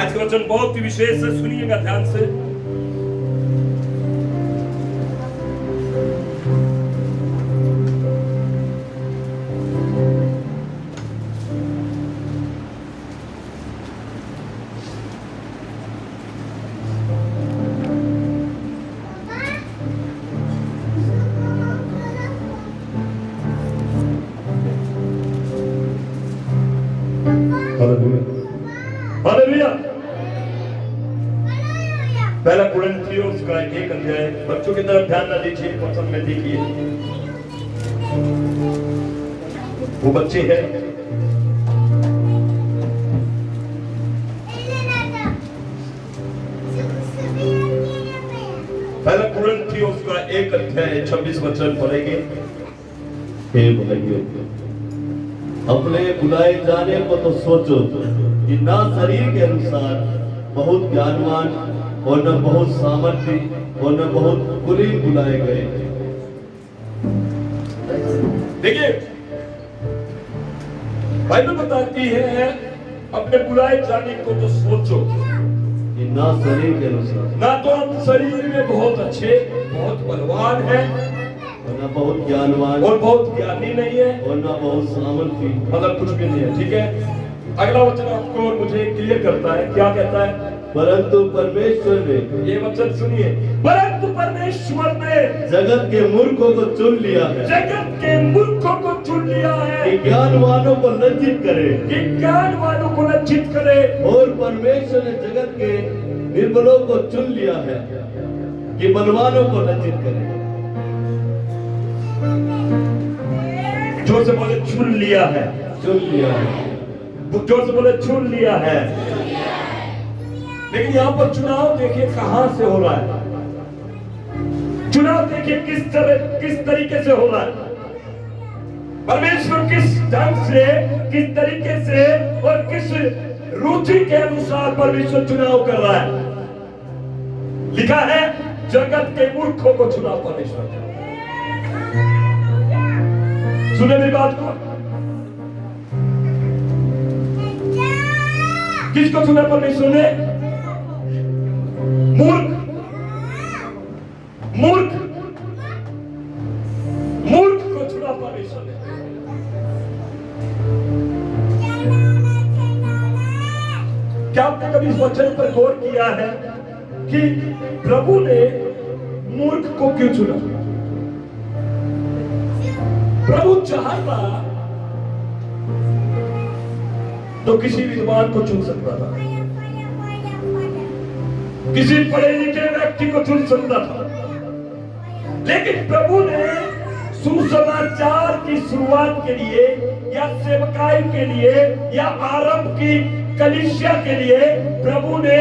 आज का वचन बहुत ही विशेष है, सुनिएगा ध्यान से। हालेलुया। पहला कुरिन्थियों का 1 अध्याय, बच्चों की तरफ ध्यान न दीजिए, वचन में देखिए। वो बच्चे हैं, पहला कुरिन्थियों का 1 अध्याय 26 वचन पढ़ेंगे। हे भाइयों, अपने बुलाए जाने को तो सोचो कि ना शरीर के अनुसार बहुत ज्ञानवान और न बहुत सामर्थ्य और न बहुत कुलीन बुलाए गए। देखिए बाइबल बताती है अपने बुलाए जाने को तो सोचो कि ना शरीर के अनुसार, ना तो हम शरीर में बहुत अच्छे, बहुत बलवान हैं और न बहुत ज्ञानवान और बहुत ज्ञानी नहीं है और न बहुत सामर्थ्य, मतलब कुछ भी नहीं है। ठीक है, अगला वचन आपको और मुझे क्लियर करता है, क्या कहता है? परंतु परमेश्वर ने, ये वचन सुनिए, परंतु परमेश्वर ने जगत के मूर्खों को चुन लिया है, जगत के मूर्खों को चुन लिया है कि ज्ञानवानों को लज्जित करे, कि ज्ञानवानों को लज्जित करे। और परमेश्वर ने जगत के निर्बलों को चुन लिया है कि बलवानों को लज्जित करे। जोर से बोले चुन लिया है, चुन लिया है, जोर से बोले चुन लिया है। लेकिन यहाँ पर चुनाव देखिए कहां से हो रहा है, चुनाव देखिए किस तरीके से हो रहा है। परमेश्वर किस ढंग से, किस तरीके से और किस रुचि के अनुसार परमेश्वर चुनाव कर रहा है। लिखा है जगत के मूर्खों को चुनाव परमेश्वर। सुने मेरी बात को, किसको चुना परमेश्वर ने? मूर्ख, मूर्ख, मूर्ख को चुना परमेश्वर ने। क्या आपने कभी इस वचन पर गौर किया है कि प्रभु ने मूर्ख को क्यों चुना? प्रभु चाहता तो किसी विद्वान को चुन सकता था, किसी पढ़े लिखे व्यक्ति को चुन सकता था, लेकिन प्रभु ने सुसमाचार की शुरुआत के लिए या सेवकाई के लिए या आरंभ की कलीसिया के लिए प्रभु ने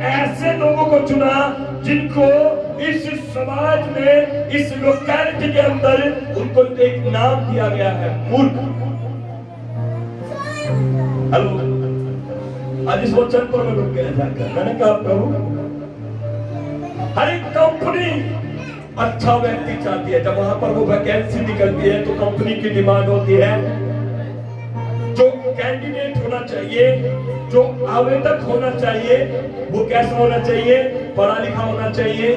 ऐसे लोगों को चुना जिनको इस समाज में, इस लोकैलिटी के अंदर उनको एक नाम दिया गया है, मूर्ख। हेलो, आज इस वचन पर मैं रुक गया जाकर, मैंने कहा प्रभु हर एक कंपनी अच्छा व्यक्ति चाहती है, जब वहां पर वो वैकेंसी निकलती है तो कंपनी की डिमांड होती है जो कैंडिडेट होना चाहिए, जो आवेदक होना चाहिए, वो कैसा होना चाहिए? पढ़ा लिखा होना चाहिए,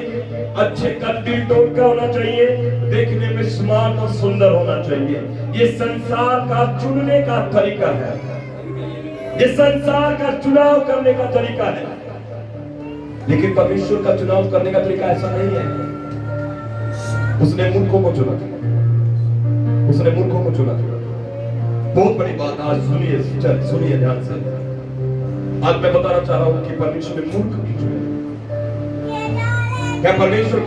अच्छे कद दिल तोड़ का होना चाहिए, देखने में स्मार्ट और सुंदर होना चाहिए। ये संसार का चुनने का तरीका है, ये संसार का चुनाव करने का तरीका है। लेकिन परमेश्वर का चुनाव करने का तरीका ऐसा नहीं है। उसने मूर्खों को चुना, उसने मूर्खों को चुना। बहुत बड़ी बात आज सुनिए, सुनिए ध्यान से। आज मैं बताना चाह रहा हूं कि परमेश्वर ने मूर्ख को चुना। क्या परमेश्वर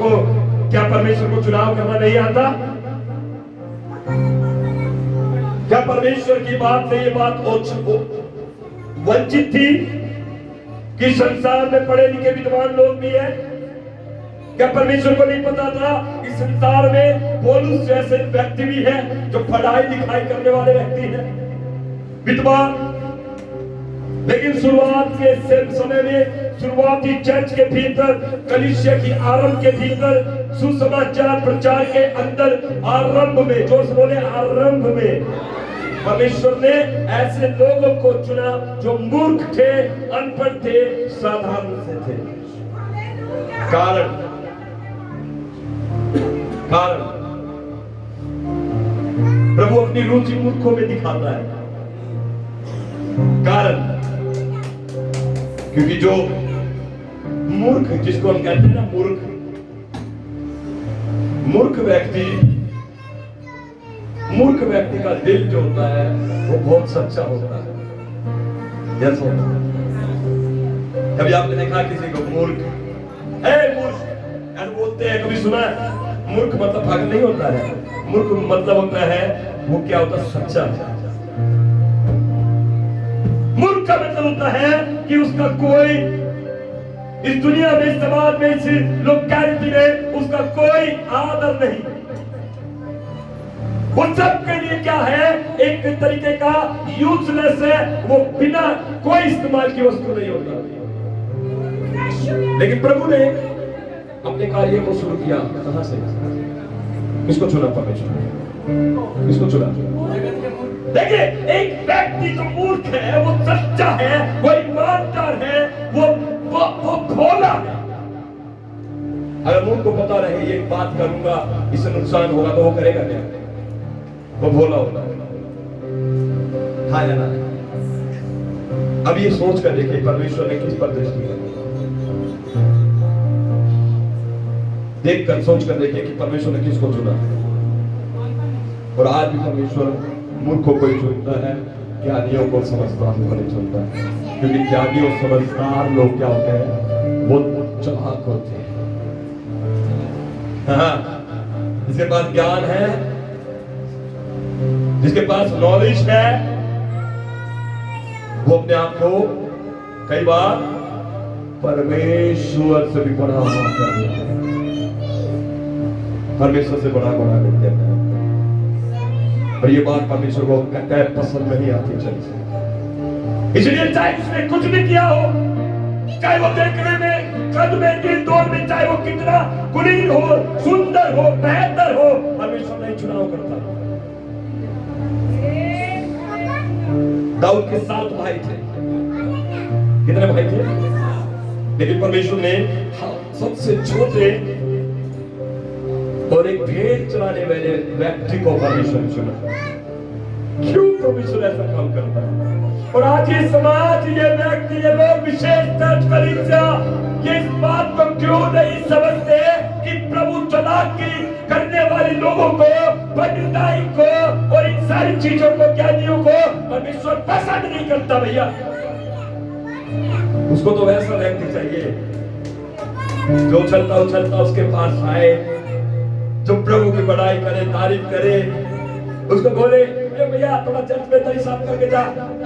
को चुनाव करना नहीं आता? क्या परमेश्वर की बात से ये बात वंचित थी कि संसार में पढ़े लिखे विद्वान लोग भी हैं? क्या परमेश्वर को नहीं पता था इस संसार में पौलुस जैसे व्यक्ति भी हैं जो पढ़ाई लिखाई करने वाले व्यक्ति हैं, विद्वान? लेकिन शुरुआत के समय में, शुरुआती चर्च के भीतर, कलीसिया की आरंभ के भीतर, सुसमाचार प्रचार के अंदर, आरंभ में, जोर से बोले आरंभ में, परमेश्वर ने ऐसे लोगों को चुना जो मूर्ख थे, अनपढ़ थे, साधारण से थे। कारण प्रभु अपनी रुचि मूर्खों में दिखाता है। कारण क्योंकि जो मूर्ख, जिसको हम कहते हैं ना मूर्ख व्यक्ति का दिल जो होता है वो बहुत सच्चा होता है। यस होता है। कभी आपने देखा किसी को मूर्ख ऐसे बोलते हैं, कभी सुना है? मूर्ख मतलब पागल नहीं होता है। मूर्ख मतलब होता है वो क्या होता है? सच्चा। मूर्ख का मतलब होता है कि उसका कोई इस दुनिया में, इस समाज में, इस लोकेलिटी में उसका कोई आदर नहीं। वो सबके लिए क्या है? एक तरीके का यूजलेस है। वो बिना कोई इस्तेमाल की वस्तु नहीं होता। लेकिन प्रभु ने अपने कार्य को शुरू किया कहां से? किसको चुना? परमेश्वर। किसको चुना? देखिए, एक व्यक्ति जो मूर्ख है, वो सच्चा है, वो ईमानदार है, वो भोला है। अगर मूर्ख को पता रहे ये बात करूंगा इससे नुकसान होगा तो वो करेगा क्या? वो भोला होगा। हाँ या ना? अब ये सोच कर देखिए परमेश्वर ने किस पर दृष्टि की। देख कर सोच कर देखिए कि परमेश्वर ने किसको चुना। और आज भी परमेश्वर मूर्खों को ही चुनता है, ज्ञानियों को, समझदारों को नहीं चुनता। क्योंकि ज्ञानी और समझदार लोग क्या होते हैं? वो चालाक होते हैं। हाँ, जिसके पास ज्ञान है, जिसके पास नॉलेज है, वो अपने आप को कई बार परमेश्वर से भी बड़ा मानता है। परमेश्वर से बड़ा देते हैं। और ये बात परमेश्वर को कहता है पसंद नहीं आती। चलिए, इसलिए चाहे उसने कुछ भी किया हो, चाहे वो देखने में, कद में, दिल तोड़ में, चाहे वो कितना कुलीन हो, सुंदर हो, बेहतर हो, परमेश्वर नहीं चुनाव करता। दाऊद के 7 भाई थे। कितने भाई थे? लेकिन परमेश्वर ने सबसे छोटे और एक भेड़ चलाने वाले व्यक्ति को परमेश्वर ने चुना। क्यों परमेश्वर ऐसा काम करता है? और आज ये समाज, ये व्यक्ति, ये लोग, विशेष चर्च कलीसिया, ये इस बात को क्यों नहीं समझते कि प्रभु चालाकी करने वाले लोगों को, पंडिताई को और इन सारी चीजों को, ज्ञानियों को परमेश्वर पसंद नहीं करता। भैया, उसको तो वैसा व्यक्ति चाहिए जो उछलता उछलता उसके पास आए, जो प्रभु की बड़ाई करे, तारीफ करे, उसको बोले भैया थोड़ा चर्च में दही साफ करके जा,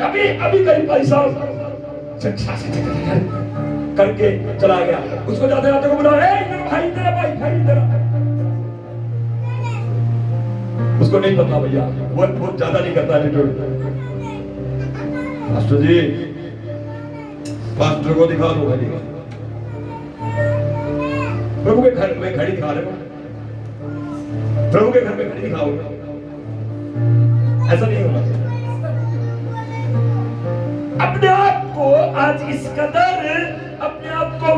अभी कहीं पैसा करके चला गया। उसको जाते जाते को बुला, भाई तेरा भाई तेरा। उसको नहीं पता भैया, वो बहुत ज्यादा नहीं करता एटीट्यूड। पास्टर जी, पास्टर को दिखा दो भाई, प्रभु के घर में घड़ी दिखा रहे हो, प्रभु के घर में घड़ी दिखाओगे। ऐसा नहीं होना चाहिए। अपने आप को आज इस कदर अपने आप को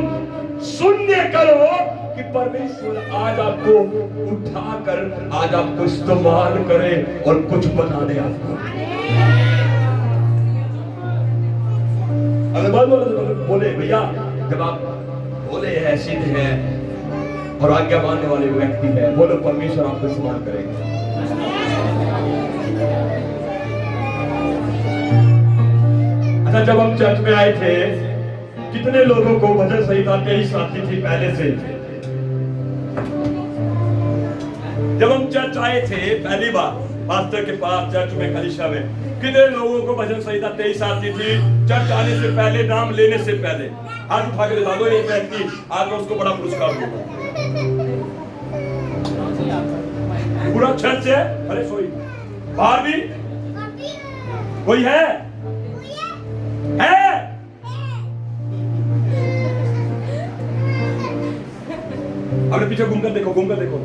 शून्य करो कि परमेश्वर आज आपको उठाकर, आज आपको इस्तेमाल करे और कुछ बना दे आपको। अगर बोले भैया, जब आप बोले हैं, सीधे हैं और आज्ञा मानने वाले व्यक्ति हैं, बोलो परमेश्वर आपको इस्तेमाल करेगा। अच्छा, जब हम चर्च में आए थे, कितने लोगों को भजन संहिता 23 आती थी पहले से? जब हम चर्च आए थे पहली बार पास्टर के पास, चर्च में, कलीसिया में, कितने लोगों को भजन संहिता 23 आती थी? चर्च आने से पहले, नाम लेने से पहले। हाथ उठा के दिखा दो एक व्यक्ति, आज मैं उसको बड़ा पुरस्कार दूंगा। पूरा चर्च है। अरे सोई बाहर भी कोई है? अपने पीछे घूमकर देखो, घूमकर देखो।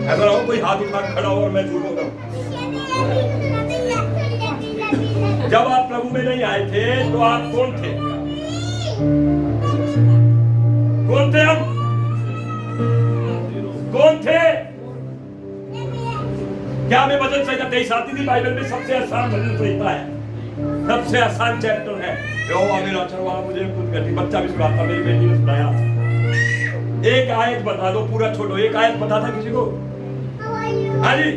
ऐसा ना हो कोई हाथ उठा खड़ा हो और मैं झूठ बोल रहा हूं। जब आप प्रभु में नहीं आए थे तो आप कौन थे? कौन थे हम? कौन थे? क्या हमें भजन संहिता 23 आती थी? बाइबल में सबसे आसान भजन संहिता है, सबसे आसान चैप्टर है। यहोवा मेरा चरवाहा मुझे खुद करती। बच्चा भी सुनाता, मेरी बेटी ने सुनाया। एक आयत बता दो, पूरा छोड़ो, एक आयत बता था किसी को? हाँ जी।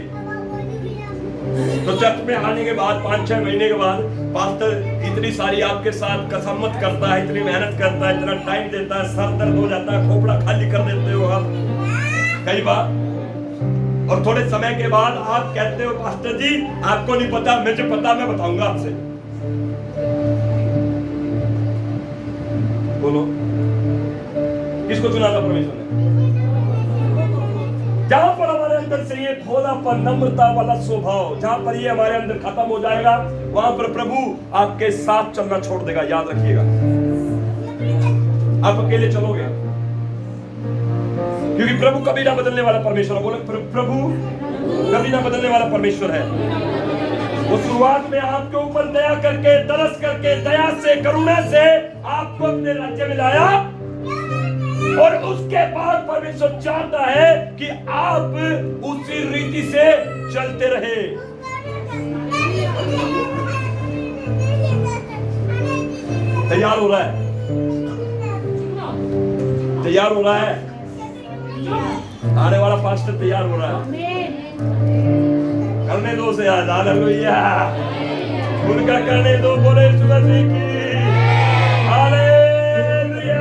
तो चर्च में आने के बाद 5-6 महीने के बाद पास्टर इतनी सारी आपके साथ कसमत करता है, इतनी मेहनत करता है, इतना टाइम देता है, सर दर्द हो जाता है, खोपड़ा खाली कर देते हो आप कई बार। और थोड़े समय के बाद आप कहते हो पास्टर जी आपको नहीं पता, मुझे पता, मैं बताऊंगा आपसे। बोलो, किसको चुना था परमेश्वर ने? जहां पर हमारे अंदर से ये भोलापन, नम्रता वाला स्वभाव, जहां पर ये हमारे अंदर खत्म हो जाएगा, वहां पर प्रभु आपके साथ चलना छोड़ देगा। याद रखिएगा, आप अकेले चलोगे, क्योंकि प्रभु कभी ना बदलने वाला परमेश्वर है। बोले, प्रभु कभी ना बदलने वाला परमेश्वर है। वो शुरुआत में आपके ऊपर दया करके, तरस करके, दया से, करुणा से आपको अपने राज्य में लाया, और उसके बाद परमेश्वर चाहता है कि आप उसी रीति से चलते रहे। तैयार हो रहा है? तैयार हो रहा है? आने वाला पास्टर तैयार हो रहा है। करने दो से यार, हालेलुया, उनका करने दो। बोले यीशु मसीह की हालेलुया।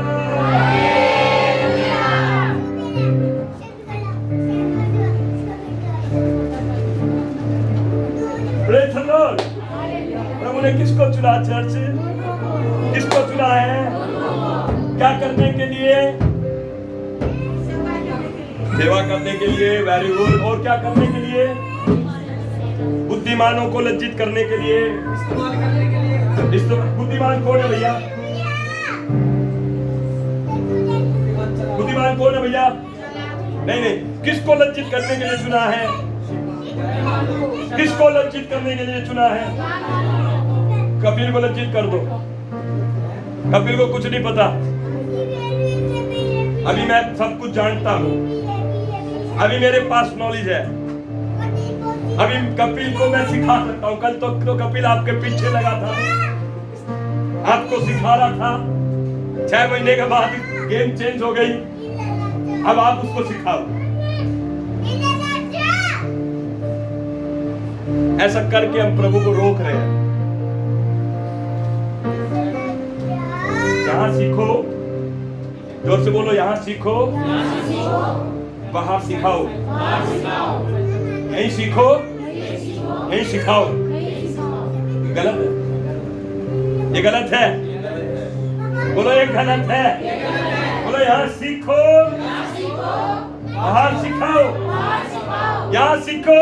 Praise the Lord. प्रभु ने किसको चुना? चर्च किसको चुना है? क्या करने के लिए? सेवा करने के लिए। Very good. और क्या करने के लिए? बुद्धिमानों को लज्जित करने के लिए। बुद्धिमान कौन है भैया? बुद्धिमान कौन है भैया? नहीं नहीं, किसको लज्जित करने के लिए चुना है? किसको लज्जित करने के लिए चुना है? कपिल को लज्जित कर दो। कपिल को कुछ नहीं पता, अभी मैं सब कुछ जानता हूं, अभी मेरे पास नॉलेज है, अभी कपिल को मैं सिखा सकता हूं। कल तो कपिल आपके पीछे लगा था, आपको सिखा रहा था। 6 महीने के बाद गेम चेंज हो गई, अब आप उसको सिखाओ। ऐसा करके हम प्रभु को रोक रहे हैं। यहां सीखो, जोर से बोलो, यहां सीखो, बाहर सिखाओ। यहीं सीखो, यहीं सिखाओ। गलत है, ये गलत है। बोलो ये गलत है। बोलो यहां सीखो, बाहर सिखाओ। यहां सीखो,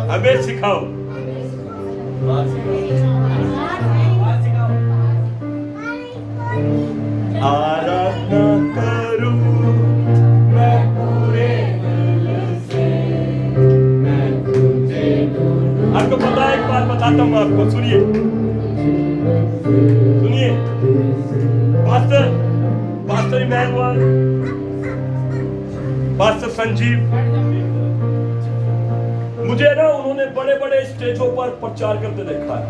अबे सिखाओ। आराधना करूं मैं पूरे दिल से, मैं तुझे दूं। आपको पता है, एक बात बताता हूं आपको, सुनिए सुनिए। पास्टर इमैनुअल, पास्टर संजीव, मुझे ना उन्होंने बड़े बड़े स्टेजों पर प्रचार करते देखा है,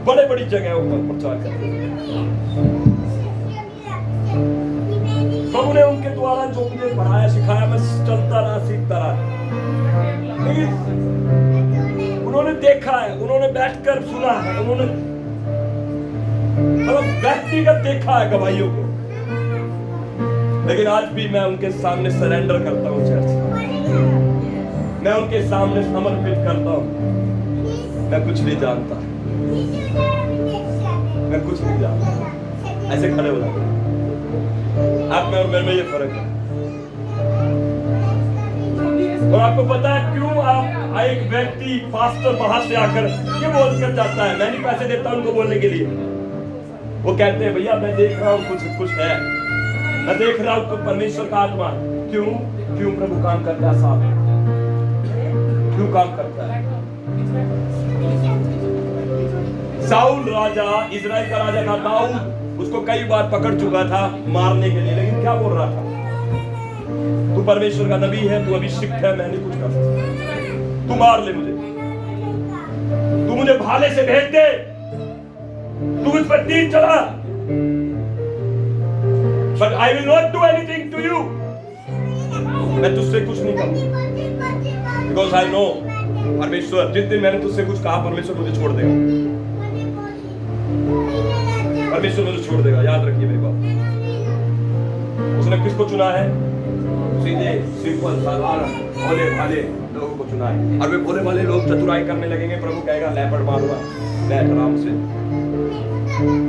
बड़े बड़ी जगहों पर प्रचार करते। प्रभु ने उनके द्वारा जो मुझे पढ़ाया सिखाया, मैं चलता रहा, सीखता रहा। उन्होंने देखा है, उन्होंने बैठकर सुना है, उन्होंने मतलब व्यक्तिगत देखा है गवाहियों को। लेकिन आज भी मैं उनके सामने सरेंडर करता हूँ चर्च, मैं उनके सामने समर्पित करता हूँ। मैं कुछ नहीं जानता, मैं कुछ नहीं जानता। ऐसे खड़े हो जाते। आप में और मेरे में ये फर्क है। और आपको पता है क्यों आप एक व्यक्ति पास्टर बाहर से आकर ये बोल कर जाता है, मैं नहीं पैसे देता उनको बोलने के लिए। वो कहते हैं भैया मैं देख रहा हूँ कुछ है, मैं देख रहा हूँ परमेश्वर का आत्मा। क्यों प्रभु काम करता है साथ, क्यों काम करता है? साउल राजा, इजराइल का राजा था दाऊद, उसको कई बार पकड़ चुका था मारने के लिए, लेकिन क्या बोल रहा था? तू परमेश्वर का नबी है, तू अभिषिक्त है, मैं नहीं कुछ कर सकता, तू मार ले मुझे, तू मुझे भाले से भेज दे, तू मुझ पर तीर चला, but I will not do anything to you, मैं तुझसे कुछ नहीं करूंगा, बिकॉज आई नो परमेश्वर, जिस दिन मैंने तुझसे कुछ कहा परमेश्वर मुझे छोड़ देगा, परमेश्वर मुझे छोड़ देगा, याद रखिए मेरी बात। उसने किसको चुना है? सीधे सिंपल साधारण भोले भाले लोगों को चुना है, और वे भोले भाले लोग चतुराई करने लगेंगे, प्रभु कहेगा लेपर्ड मारूंगा, बैठ आराम से।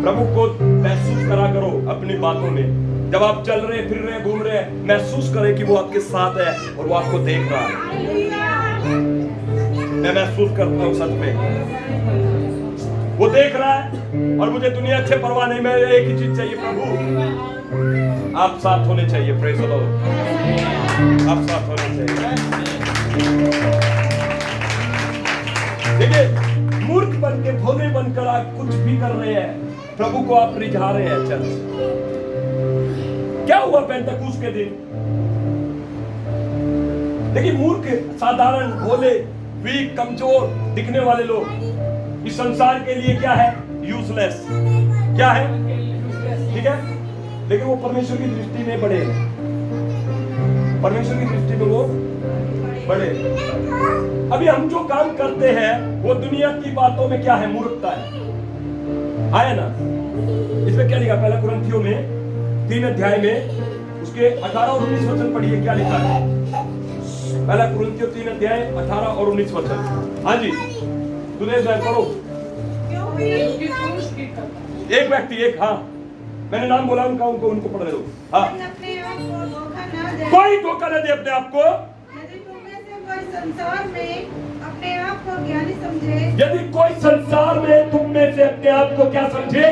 प्रभु को महसूस करा करो अपनी बातों में, जब आप चल रहे फिर रहे घूम रहे हैं, महसूस करें कि वो आपके साथ है और वो आपको देख रहा है। मैं महसूस करता हूं सच में वो देख रहा है, और मुझे दुनिया से परवाह नहीं, मैं एक ही चीज चाहिए, प्रभु आप साथ होने चाहिए, प्रेज़ द लॉर्ड, आप साथ होने चाहिए। देखिए मूर्ख बन के भोले बनकर आप कुछ भी कर रहे हैं, प्रभु को आप रिझा रहे हैं। चल क्या हुआ पेंतकुस्त के दिन? देखिए मूर्ख, साधारण, भोले, वीक, कमजोर दिखने वाले लोग इस संसार के लिए क्या है? यूजलेस। क्या है? ठीक है, लेकिन वो परमेश्वर की दृष्टि में बड़े हैं, परमेश्वर की दृष्टि में वो बड़े। अभी हम जो काम करते हैं वो दुनिया की बातों में क्या है? मूर्खता है। आया ना? इसमें क्या लिखा? पहला कुरिन्थियों में 3 अध्याय में उसके 18 और 19 वचन पढ़िए, क्या लिखा है? पहला कुरिन्थियों 3 अध्याय 18 और 19 वचन। हाँ जी, सुने जाए, पढ़ो। एक व्यक्ति, एक, हाँ मैंने नाम बोला उनका, उनको पढ़ने दो। हाँ, कोई धोखा न दे अपने आप को। यदि तुममें से कोई संसार में अपने आप को ज्ञानी समझे, यदि कोई संसार में तुम में से अपने आप को क्या समझे?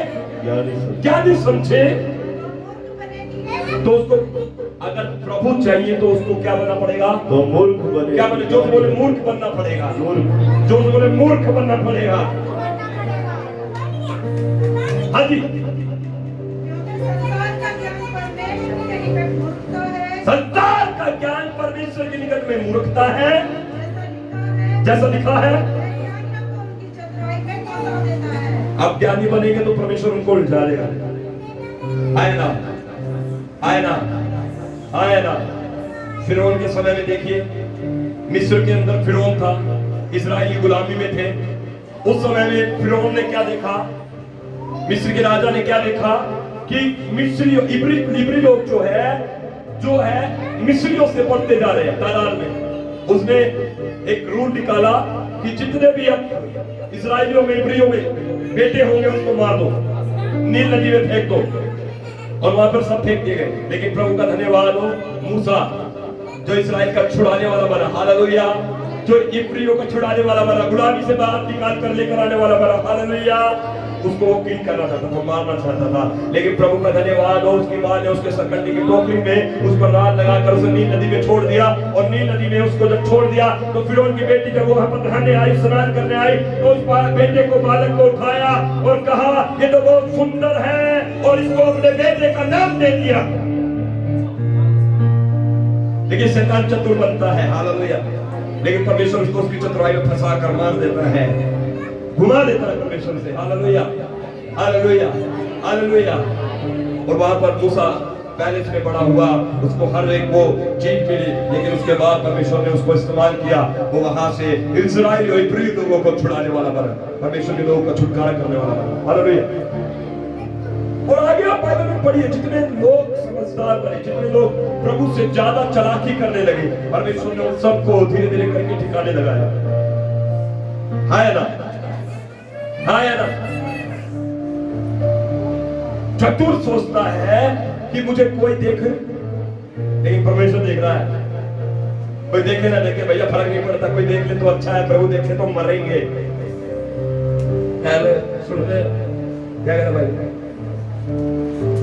ज्ञानी समझे, तो उसको अगर प्रभु चाहिए तो उसको क्या बनना पड़ेगा? तो मूर्ख बने। क्या बने? जो बोले मूर्ख बनना पड़ेगा, जो बोले मूर्ख बनना पड़ेगा। हाँ जी, संसार का ज्ञान परमेश्वर के निकट में मूर्खता संसार का ज्ञान परमेश्वर के निकट में मूर्खता है, है, जैसा लिखा है। उनकी चतुराई में पहुंचा देता है। अब ज्ञानी बनेंगे तो परमेश्वर उनको उलझा देगा। आए ना, आए ना, आए ना। फिरौन के समय में देखिए, मिस्र के अंदर फिरौन था, इजरायली गुलामी में थे। उस समय में फिरौन ने क्या देखा? मिस्र के राजा ने क्या देखा कि मिस्री इब्री लोग जो है मिस्रियों से बढ़ते जा रहे हैं तादाद में। उसने एक रूल निकाला कि जितने भी अब इजरायलियों में, इब्रियों में बेटे होंगे उनको मार दो, नील नदी में फेंक दो, और वहां पर सब फेंक दिए गए। लेकिन प्रभु का धन्यवाद हो, मूसा जो इस्राएल का छुड़ाने वाला बना, हालेलुया, जो इब्रियों को छुड़ाने वाला बना, गुलामी से बाहर निकाल कर लेकर आने वाला बना, हालेलुया, उसको वो किल करना चाहता था, मारना चाहता था। लेकिन प्रभु का धन्यवाद हो, उसकी मां ने उसके सकंडी की टोकरी में उस पर रात लगाकर उसे नील नदी में छोड़ दिया। और नील नदी में उसको जब छोड़ दिया तो फिरौन की बेटी जब वहां पर नहाने आई, स्नान करने आई, तो उस बेटे को, बालक को उठाया और कहा ये तो बहुत सुंदर है, और इसको अपने बेटे का नाम दे दिया। लेकिन शैतान चतुर बनता है, हालेलुया, लेकिन परमेश्वर उसको उसकी चतुराई में फंसा कर मार देता है, घुमा देता है परमेश्वर से। Hallelujah, hallelujah, hallelujah. और वहां पर मूसा पैलेस में बड़ा हुआ, उसको हर एक को जीत मिली, लेकिन उसके बाद परमेश्वर ने उसको इस्तेमाल किया, वो वहां से इस्राएली और इब्री लोगों को छुड़ाने वाला बना, परमेश्वर के लोगों का छुटकारा करने वाला बना। हालेलुया। और आगे आप बाइबल में पढ़िए, जितने लोग समझदार बने, जितने लोग प्रभु से ज्यादा चालाकी करने लगे, परमेश्वर ने उन सबको धीरे धीरे करके ठिकाने लगाया। है ना, है ना। चतुर सोचता है कि मुझे कोई देखे, लेकिन परमेश्वर देख रहा है। कोई देखे ना देखे भैया फर्क नहीं पड़ता, कोई देख ले तो अच्छा है, प्रभु देखे तो मरेंगे। सुन रहे क्या कह रहा भाई?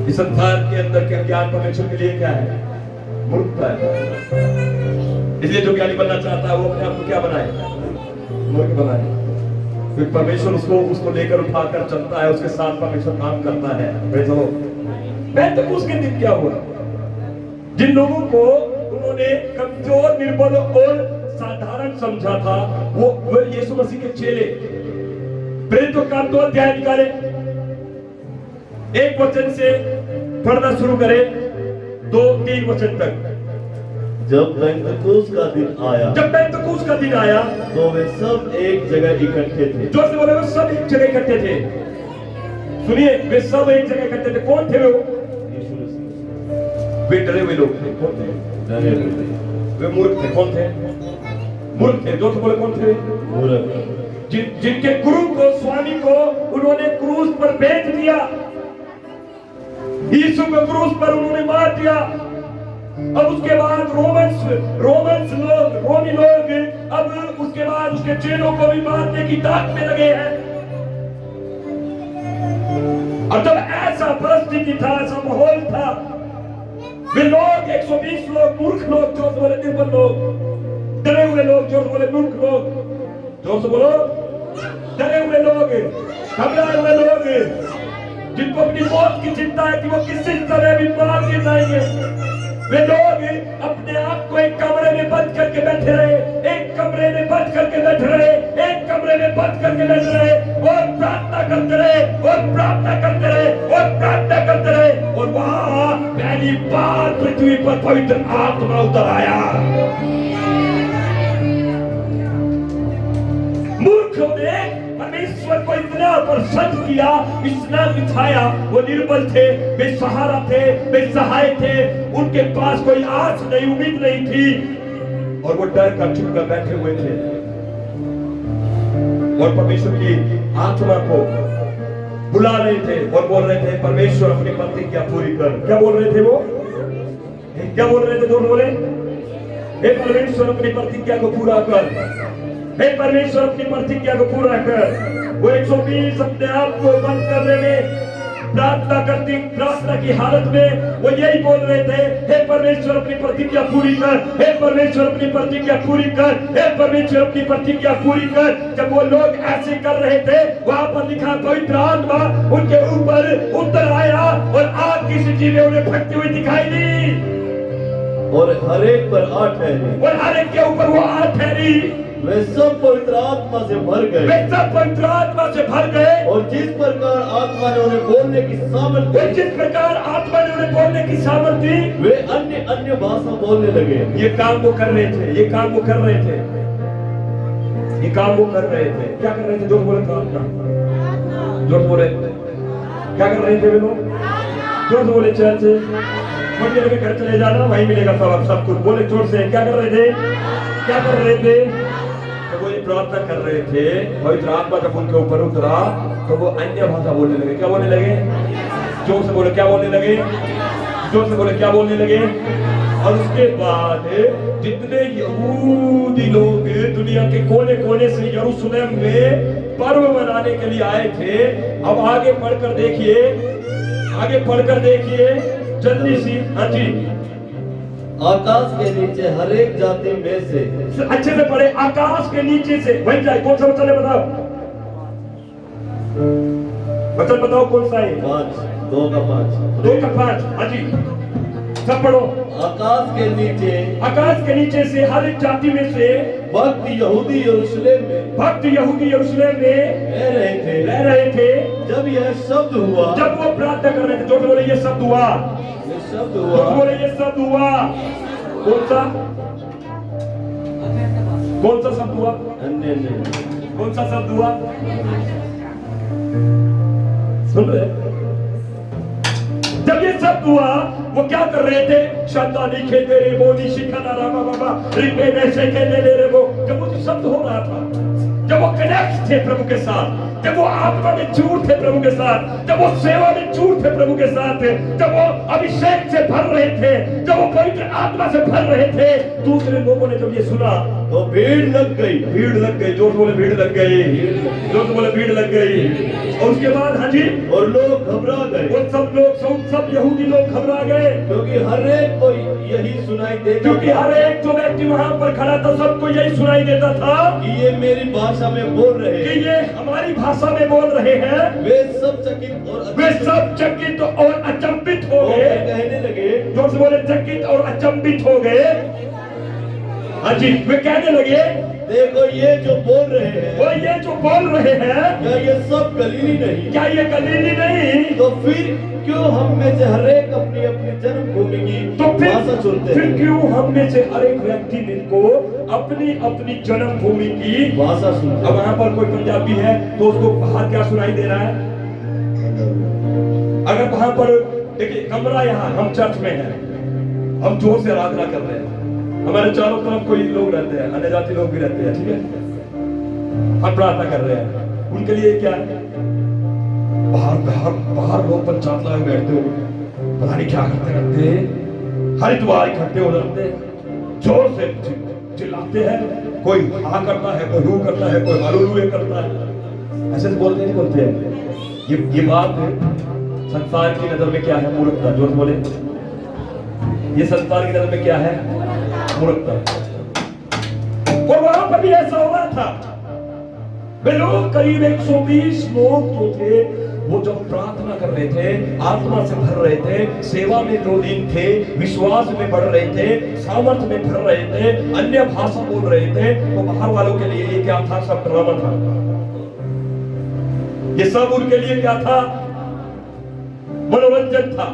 इस संसार के अंदर के ज्ञान परमेश्वर के लिए क्या है? मूर्खता है। इसलिए जो ज्ञानी बनना चाहता है वो अपने आप को क्या बनाए? मूर्ख बनाए। फिर परमेश्वर उसको लेकर उठाकर चलता है, उसके साथ परमेश्वर काम करता है। Praise the Lord। पेंटेकोस्त के दिन क्या हुआ? जिन लोगों को उन्होंने कमजोर, निर्बल और साधारण समझा था, वो यीशु मसीह के चेले प्रेरितों का 2 अध्याय निकाले, 1 वचन से पढ़ना शुरू करें 2-3 वचन तक। जब पेंटेकोस्त का दिन आया, जब पेंटेकोस्त का दिन आया तो वे सब एक जगह इकट्ठे थे। जोर से बोले, वे सब एक जगह इकट्ठे थे। सुनिए, वे सब एक जगह इकट्ठे थे। कौन थे वो? यीशु मसीह। वे डरे हुए लोग थे। कौन थे? डरे हुए वे मूर्ख थे। कौन थे? मूर्ख थे। जोर से बोले, कौन थे? मूर्ख। जिनके गुरु को, स्वामी को उन्होंने क्रूस पर बेच दिया, यीशु को क्रूस पर उन्होंने मार दिया। अब उसके बाद रोमी लोग अब उसके बाद उसके चेलों को भी मारने की ताक में लगे हैं। और जब ऐसा परिस्थिति था, ऐसा माहौल था, वे लोग 120 लोग, मूर्ख लोग, जो बोले निर्बल लोग, डरे हुए लोग, जो बोले मूर्ख लोग, जो बोलो डरे हुए लोग, घबराए हुए लोग, जिनको अपनी मौत की चिंता है कि वो किसी तरह भी मार दिए जाएंगे, वे लोग अपने आप को एक कमरे में बंद करके बैठे रहे, एक कमरे में बंद करके बैठे रहे, एक कमरे में बंद करके बैठे रहे और प्रार्थना करते रहे और प्रार्थना करते रहे और प्रार्थना करते रहे। और वहां पहली बार पृथ्वी पर पवित्र आत्मा उतर आया। मूर्खों ने परमेश्वर को इतना प्रसन्न किया, इतना दिखाया। वो निर्बल थे, बेसहारा थे, बेसहाय थे, उनके पास कोई आस नहीं, उम्मीद नहीं थी और वो डर कर चुप कर बैठे हुए थे। और परमेश्वर की आत्मा को बुला रहे थे और बोल रहे थे, परमेश्वर अपनी प्रतिज्ञा पूरी कर। क्या बोल रहे थे वो? क्या बोल रहे थे? दोनों बोले, हे परमेश्वर अपनी प्रतिज्ञा को पूरा कर, हे परमेश्वर अपनी प्रतिज्ञा को पूरा कर। वो 120 अपने आप को बंद करने में, प्रार्थना की हालत में वो यही बोल रहे थे, हे परमेश्वर अपनी प्रतिज्ञा पूरी कर, हे परमेश्वर अपनी प्रतिज्ञा पूरी कर, हे परमेश्वर अपनी प्रतिज्ञा पूरी कर। जब वो लोग ऐसे कर रहे थे, वहां पर लिखा पवित्र आत्मा उनके ऊपर उतर आया और आग की सी चीजें उन्हें फटती हुई दिखाई दी और हर एक पर आ ठहरी, और हर एक के ऊपर वो आ ठहरी। वे सब पवित्र आत्मा से भर गए, वे सब पवित्र आत्मा से भर गए। और जिस प्रकार आत्मा ने उन्हें बोलने की सामर्थ दी, जिस प्रकार आत्मा ने उन्हें बोलने की सामर्थ दी, वे अन्य अन्य भाषा बोलने लगे। ये काम वो कर रहे थे, ये काम वो कर रहे थे, ये काम वो कर रहे थे। क्या कर रहे थे? जोर बोले, प्रार्थना। जोर बोले, क्या कर रहे थे वे लोग? जोर बोले, चर्च थोड़ी देर में घर चले जाना, वहीं मिलेगा सब कुछ। बोले जोर से, क्या कर रहे थे? क्या कर रहे थे? तो वो ये प्रार्थना कर रहे थे। पवित्र आत्मा जब उनके ऊपर उतरा तो वो अन्य भाषा बोलने लगे। क्या बोलने लगे? जोर से बोले, क्या बोलने लगे? जोर से बोले, क्या बोलने लगे? और उसके बाद जितने यहूदी लोग दुनिया के कोने कोने से यरूशलेम में पर्व मनाने के लिए आए थे, अब आगे पढ़कर देखिए, आगे पढ़कर देखिए जल्दी सी। हाँ जी, आकाश के नीचे हर एक जाति में से, अच्छे से पढ़े, आकाश के नीचे से। वही जाए, कौन सा वचन है बताओ? वचन बताओ कौन सा है? 2 का 5। 2 का 5। हाँ जी, सब पढ़ो। आकाश के नीचे, आकाश के नीचे से हर एक जाति में से भक्त यहूदी यरूशलेम में, भक्त यहूदी यरूशलेम में रह रहे थे। जब यह शब्द हुआ, जब वो प्रार्थना कर रहे थे, जो बोले ये शब्द हुआ, ये शब्द जो हुआ, बोले ये शब्द हुआ। कौन सा? कौन सा शब्द हुआ? अन्य अन्य, कौन सा शब्द हुआ? सुन रहे? जब ये शब्द हुआ, वो क्या कर रहे थे? शब्दानी खेते रे बोली शिखना रामा बाबा रिपे वैसे खेले ले रे वो। जब वो शब्द हो रहा था, जब वो कनेक्ट थे प्रभु के साथ, जब वो आत्मा में जुड़ थे प्रभु के साथ, जब वो सेवा में जुड़ थे प्रभु के साथ, जब वो अभिषेक से भर रहे थे, जब वो पवित्र आत्मा से भर रहे थे, दूसरे लोगों ने जब ये सुना तो भीड़ लग गई। भीड़ लग गई। जोर बोले, भीड़ लग गई। जोर बोले, भीड़ लग गई। और उसके बाद हाँ जी, और लोग घबरा गए, वो सब यहूदी लोग घबरा गए, क्योंकि हर एक को यही सुनाई देता, क्योंकि हर एक जो व्यक्ति वहां पर खड़ा था, सबको यही सुनाई देता था कि ये मेरी भाषा में बोल रहे कि हैं, ये हमारी भाषा में बोल रहे हैं, वे सब चकित और वे सब चकित और अचंभित हो होकर गए। कहने लगे, जोर से बोले, चकित और अचंभित हो गए। हाँ जी, वे कहने लगे, देखो ये जो बोल रहे हैं, वो ये जो बोल रहे हैं, क्या ये सब गलीली नहीं? क्या ये गलीली नहीं? तो फिर क्यों हम में से हर एक अपनी अपनी जन्मभूमि की तो भाषा चुनते फिर हैं? क्यों हम में से हर एक व्यक्ति को अपनी अपनी जन्मभूमि की भाषा सुनते अब हैं। वहां पर कोई पंजाबी है तो उसको बाहर क्या सुनाई दे रहा है? अगर वहां पर देखिए, कमरा यहाँ, हम चर्च में हैं, हम जोर से आराधना कर रहे हैं, हमारे चारों तरफ कोई लोग रहते हैं, अन्य जाति लोग भी रहते हैं, ठीक है, हम प्रार्थना कर रहे हैं, उनके लिए क्या है? बाहर बाहर बाहर लोग पंचायत लगा बैठते हो, पता नहीं क्या करते रहते हैं, हरिद्वार इकट्ठे हो जाते हैं, जोर से चिल्लाते हैं, कोई हाँ करता है, कोई हू करता है, कोई हालेलुया करता है, ऐसे बोलते नहीं बोलते हैं। ये बात संसार की नजर में क्या है? मूर्खता। जोर से बोले, ये संसार की नजर में क्या है? मूर्खता। और वहां पर भी ऐसा हो रहा था, वे लोग करीब 120 लोग जो थे, वो जब प्रार्थना कर रहे थे, आत्मा से भर रहे थे, सेवा में लीन थे, विश्वास में बढ़ रहे थे, सामर्थ्य में भर रहे थे, अन्य भाषा बोल रहे थे, तो बाहर वालों के लिए ये क्या था? सब ड्रामा था। ये सब उनके लिए क्या था? मनोरंजन था।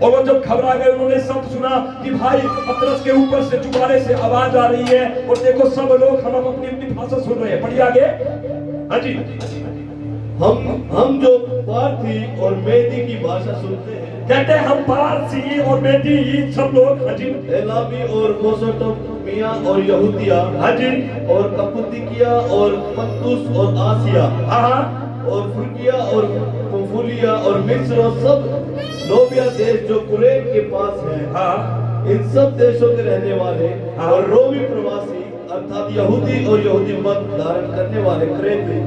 और वो जब घबरा गए, उन्होंने सब सुना कि भाई पतरस के ऊपर से जुबारे से आवाज आ रही है, और देखो सब लोग हम अपनी अपनी भाषा सुन रहे हैं। पढ़िए आगे। हाँ जी, हम जो पारसी और मेदी की भाषा सुनते हैं, कहते हैं हम पारसी और मेदी सब लोग, हाँ जी, एलामी और मेसोपोटामिया और यहूदिया, हाँ जी, और कप्पदोकिया और पन्तुस और आसिया, हाँ, और फ्रुगिया और पंफूलिया और मिस्र और सब लोबिया देश जो कुरैन के पास है, हाँ, इन सब देशों के रहने वाले हाँ। और रोमी प्रवासी अर्थात यहूदी और यहूदी मत धारण करने वाले क्रेती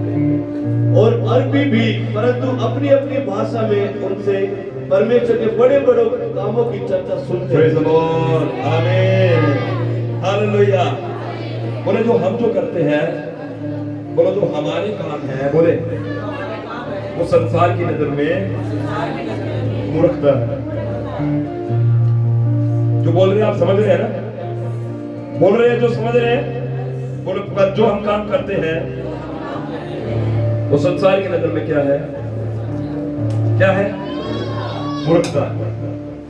और अरबी भी, परंतु अपनी अपनी भाषा में उनसे परमेश्वर के बड़े बड़े कामों की चर्चा सुनते प्रेज़ द हैं। लॉर्ड, आमीन, हालेलुया। बोले जो हम जो करते हैं, बोलो जो हमारे काम है, बोले वो संसार की नजर में मूर्खता है। जो बोल रहे हैं आप समझ रहे हैं ना? बोल रहे हैं जो समझ रहे हैं, बोलो जो हम काम करते हैं वो संसार की नजर में क्या है? क्या है? मूर्खता।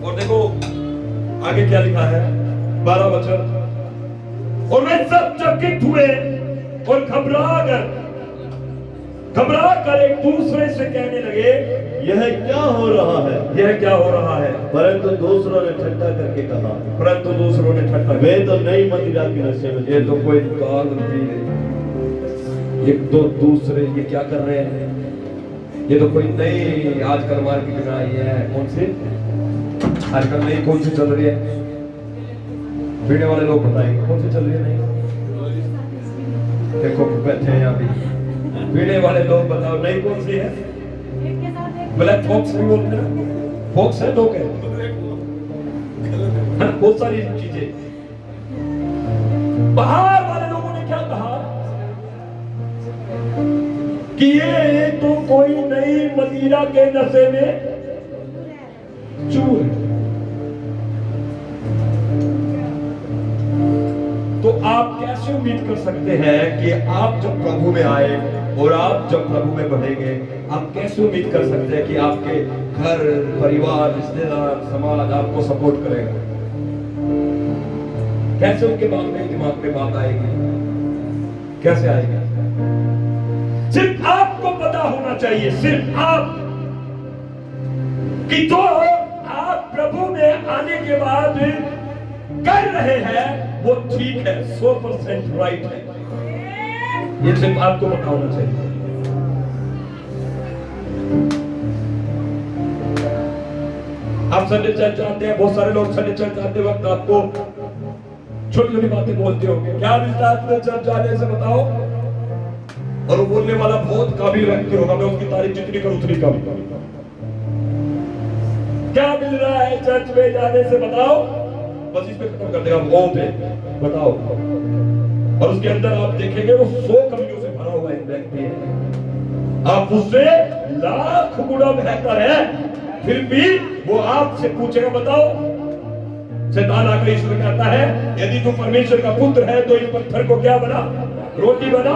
और देखो आगे क्या लिखा है, 12 वचन, और वे सब चकित हुए और घबरा कर एक दूसरे से कहने लगे, यह क्या हो रहा है? यह क्या हो रहा है? परंतु दूसरों ने ठट्ठा करके कहा, परंतु दूसरों ने ठट्ठा वे तो नई मदिरा की नशे में, ये तो कोई काल पी नहीं, ये तो दूसरे ये क्या कर रहे हैं? ये तो कोई नई आजकल मार्केट में आई है, कौन सी आजकल नई कौन सी चल रही है? पीने वाले लोग बताएंगे कौन सी चल रही है नई। देखो बैठे हैं यहाँ भी पीने वाले लोग, बताओ नई कौन सी है? ब्लैक फॉक्स भी बोलते हैं, फॉक्स है लोग है, बहुत सारी चीजें। बाहर वाले लोगों ने क्या कहा कि ये तो कोई नई मदिरा के नशे में चूर है। तो आप कैसे उम्मीद कर सकते हैं कि आप जब प्रभु में आए और आप जब प्रभु में बढ़ेंगे, आप कैसे उम्मीद कर सकते हैं कि आपके घर परिवार रिश्तेदार समाज आपको सपोर्ट करेगा? कैसे उनके दिमाग में बात आएगी? कैसे आएगी? सिर्फ आपको पता होना चाहिए, सिर्फ आप, कि जो आप प्रभु में आने के बाद कर रहे हैं वो ठीक है, 100% राइट है। ये सिर्फ आपको पता होना चाहिए। आप संडे चर्च आते हैं, बहुत सारे लोग संडे चर्च आते वक्त आपको छोटी छोटी बातें बोलते होंगे, क्या मिलता है तुम्हें चर्च जाने से बताओ? और वो बोलने वाला बहुत काबिल व्यक्ति होगा, मैं उसकी तारीफ जितनी करूं उतनी कम। क्या मिल रहा है चर्च में जाने से बताओ? बस इस पे खत्म कर देगा, वो पे बताओ। और उसके अंदर आप देखेंगे वो 100 कमियों से भरा आप उससे लाख गुना बेहतर है, फिर भी वो आपसे पूछेगा बताओ। शैतान आकर ईश्वर कहता है यदि तू परमेश्वर का पुत्र है तो इस पत्थर को क्या बना, रोटी बना।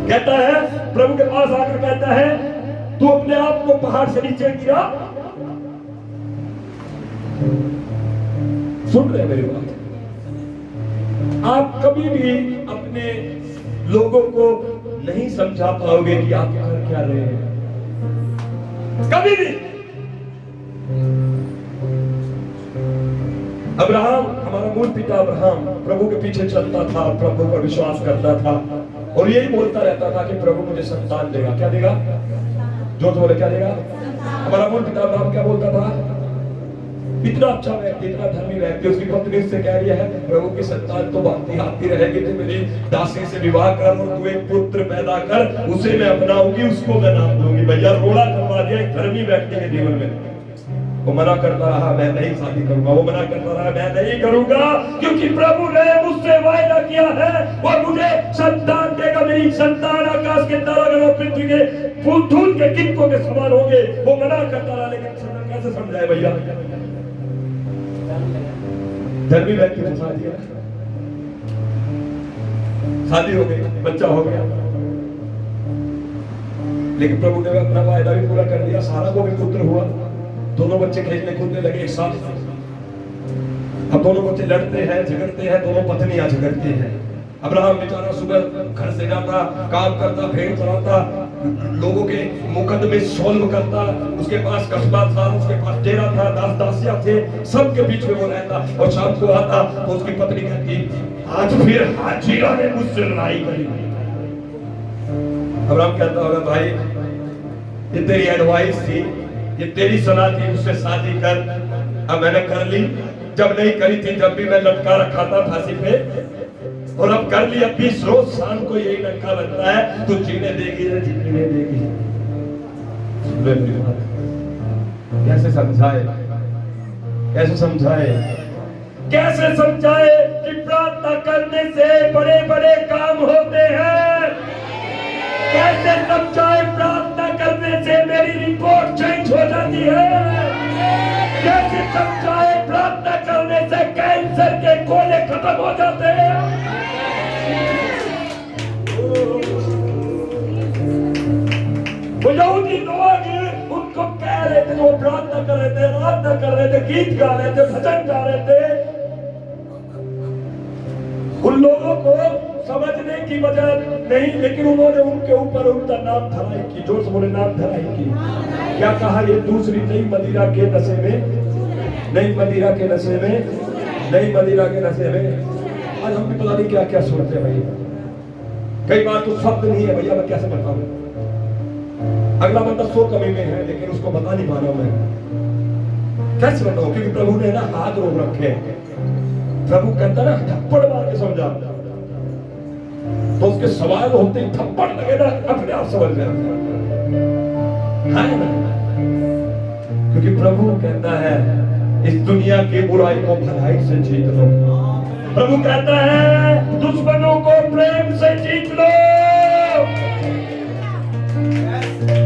कहता है प्रभु के पास आकर कहता है तू अपने आप को पहाड़ से नीचे गिरा। सुन रहे मेरी बात? आप कभी भी अपने लोगों को नहीं समझा पाओगे कि आप कर क्या रहे हैं, कभी भी। अब्राहम, हमारा मूल पिता अब्राहम प्रभु के पीछे चलता था, प्रभु पर विश्वास करता था और यही बोलता रहता था कि प्रभु मुझे संतान देगा। क्या देगा? जो तो बोले क्या देगा? हमारा मूल पिता अब्राहम क्या बोलता था? इतना अच्छा व्यक्ति, इतना धर्मी व्यक्ति, उसकी पत्नी से कह रही है प्रभु की संतान तो आती आती रहेगी, तू मेरी दासी से विवाह कर और तू एक पुत्र पैदा कर, उसे मैं अपनाऊंगी, उसको मैं नाम दूंगी। भैया रोड़ा करवा दिया एक धर्मी व्यक्ति के जीवन में। वो मना करता रहा मैं नहीं शादी करूंगा, वो मना करता रहा मैं नहीं करूंगा, क्योंकि प्रभु ने मुझसे वायदा किया है और मुझे संतान देगा। मेरी संतान आकाश के तारागणों और पृथ्वी के धूल के कितों के समान होंगे। वो मना करता रहा, लेकिन कैसे समझाए भैया? धर्मी व्यक्ति को शादी हो गई, बच्चा हो गया, लेकिन प्रभु ने अपना वायदा भी पूरा कर दिया। सारा को भी पुत्र हुआ, दोनों बच्चे खेलने कूदने लगे एक साथ। अब दोनों बच्चे लड़ते हैं, झगड़ते हैं, दोनों पत्नियां झगड़ती हैं। अब्राहम बेचारा सुबह घर से जाता, काम करता, भेड़ चराता, लोगों के मुकदमे सॉल्व करता, उसके पास कस्बा था, उसके पास डेरा था, दास दासियां थे, सबके बीच में वो रहता और शाम को आता तो उसकी पत्नी कहती आज फिर हाजिरा ने मुझसे लड़ाई करी। अब्राहम कहता होगा भाई ये तेरी एडवाइस थी, ये तेरी सलाह थी, मुझसे शादी कर। अब मैंने कर ली, जब नहीं करी थी जब भी मैं लटका रखा था फांसी पे, और अब कर लिया। 20 रोज शाम को यही लटका लगता है, तू जीने देगी या जीने देगी? कैसे समझाए, कैसे समझाए, कैसे समझाए कि प्रार्थना करने से बड़े बड़े काम होते हैं? कैसे समझाए प्रार्थना करने से मेरी रिपोर्ट चेंज हो जाती है? कैसे समझाए प्रार्थना करने से कैंसर के कोले खत्म हो जाते हैं? वो यहूदी लोग उनको कह रहे थे, वो प्रार्थना कर रहे थे, आराधना कर रहे थे, गीत गा रहे थे, भजन गा रहे थे, उन लोगों को समझने की वजह नहीं, लेकिन उन्होंने उनके ऊपर उनका नाम धराई की। जोर से बोले नाम धराई की। क्या कहा? ये दूसरी नई मदिरा के नशे में, नई मदिरा के नशे में, नई मदिरा के नशे में। आज हम भी पता नहीं क्या क्या सुनते हैं भैया। कई बार तो शब्द नहीं है भैया, मैं कैसे बताऊं? अगला बंदा 100 कमी में है लेकिन उसको बता नहीं पा रहा मैं, कैसे बताऊं? क्योंकि प्रभु ने ना हाथ रोक रखे। प्रभु कहता ना थप्पड़ मार के समझा, तो उसके सवाल होते ही थप्पड़ लगे ना अपने आप समझ गया है ना। क्योंकि प्रभु कहता है इस दुनिया की बुराई को भलाई से जीत लो। प्रभु कहता है दुश्मनों को प्रेम से जीत लो।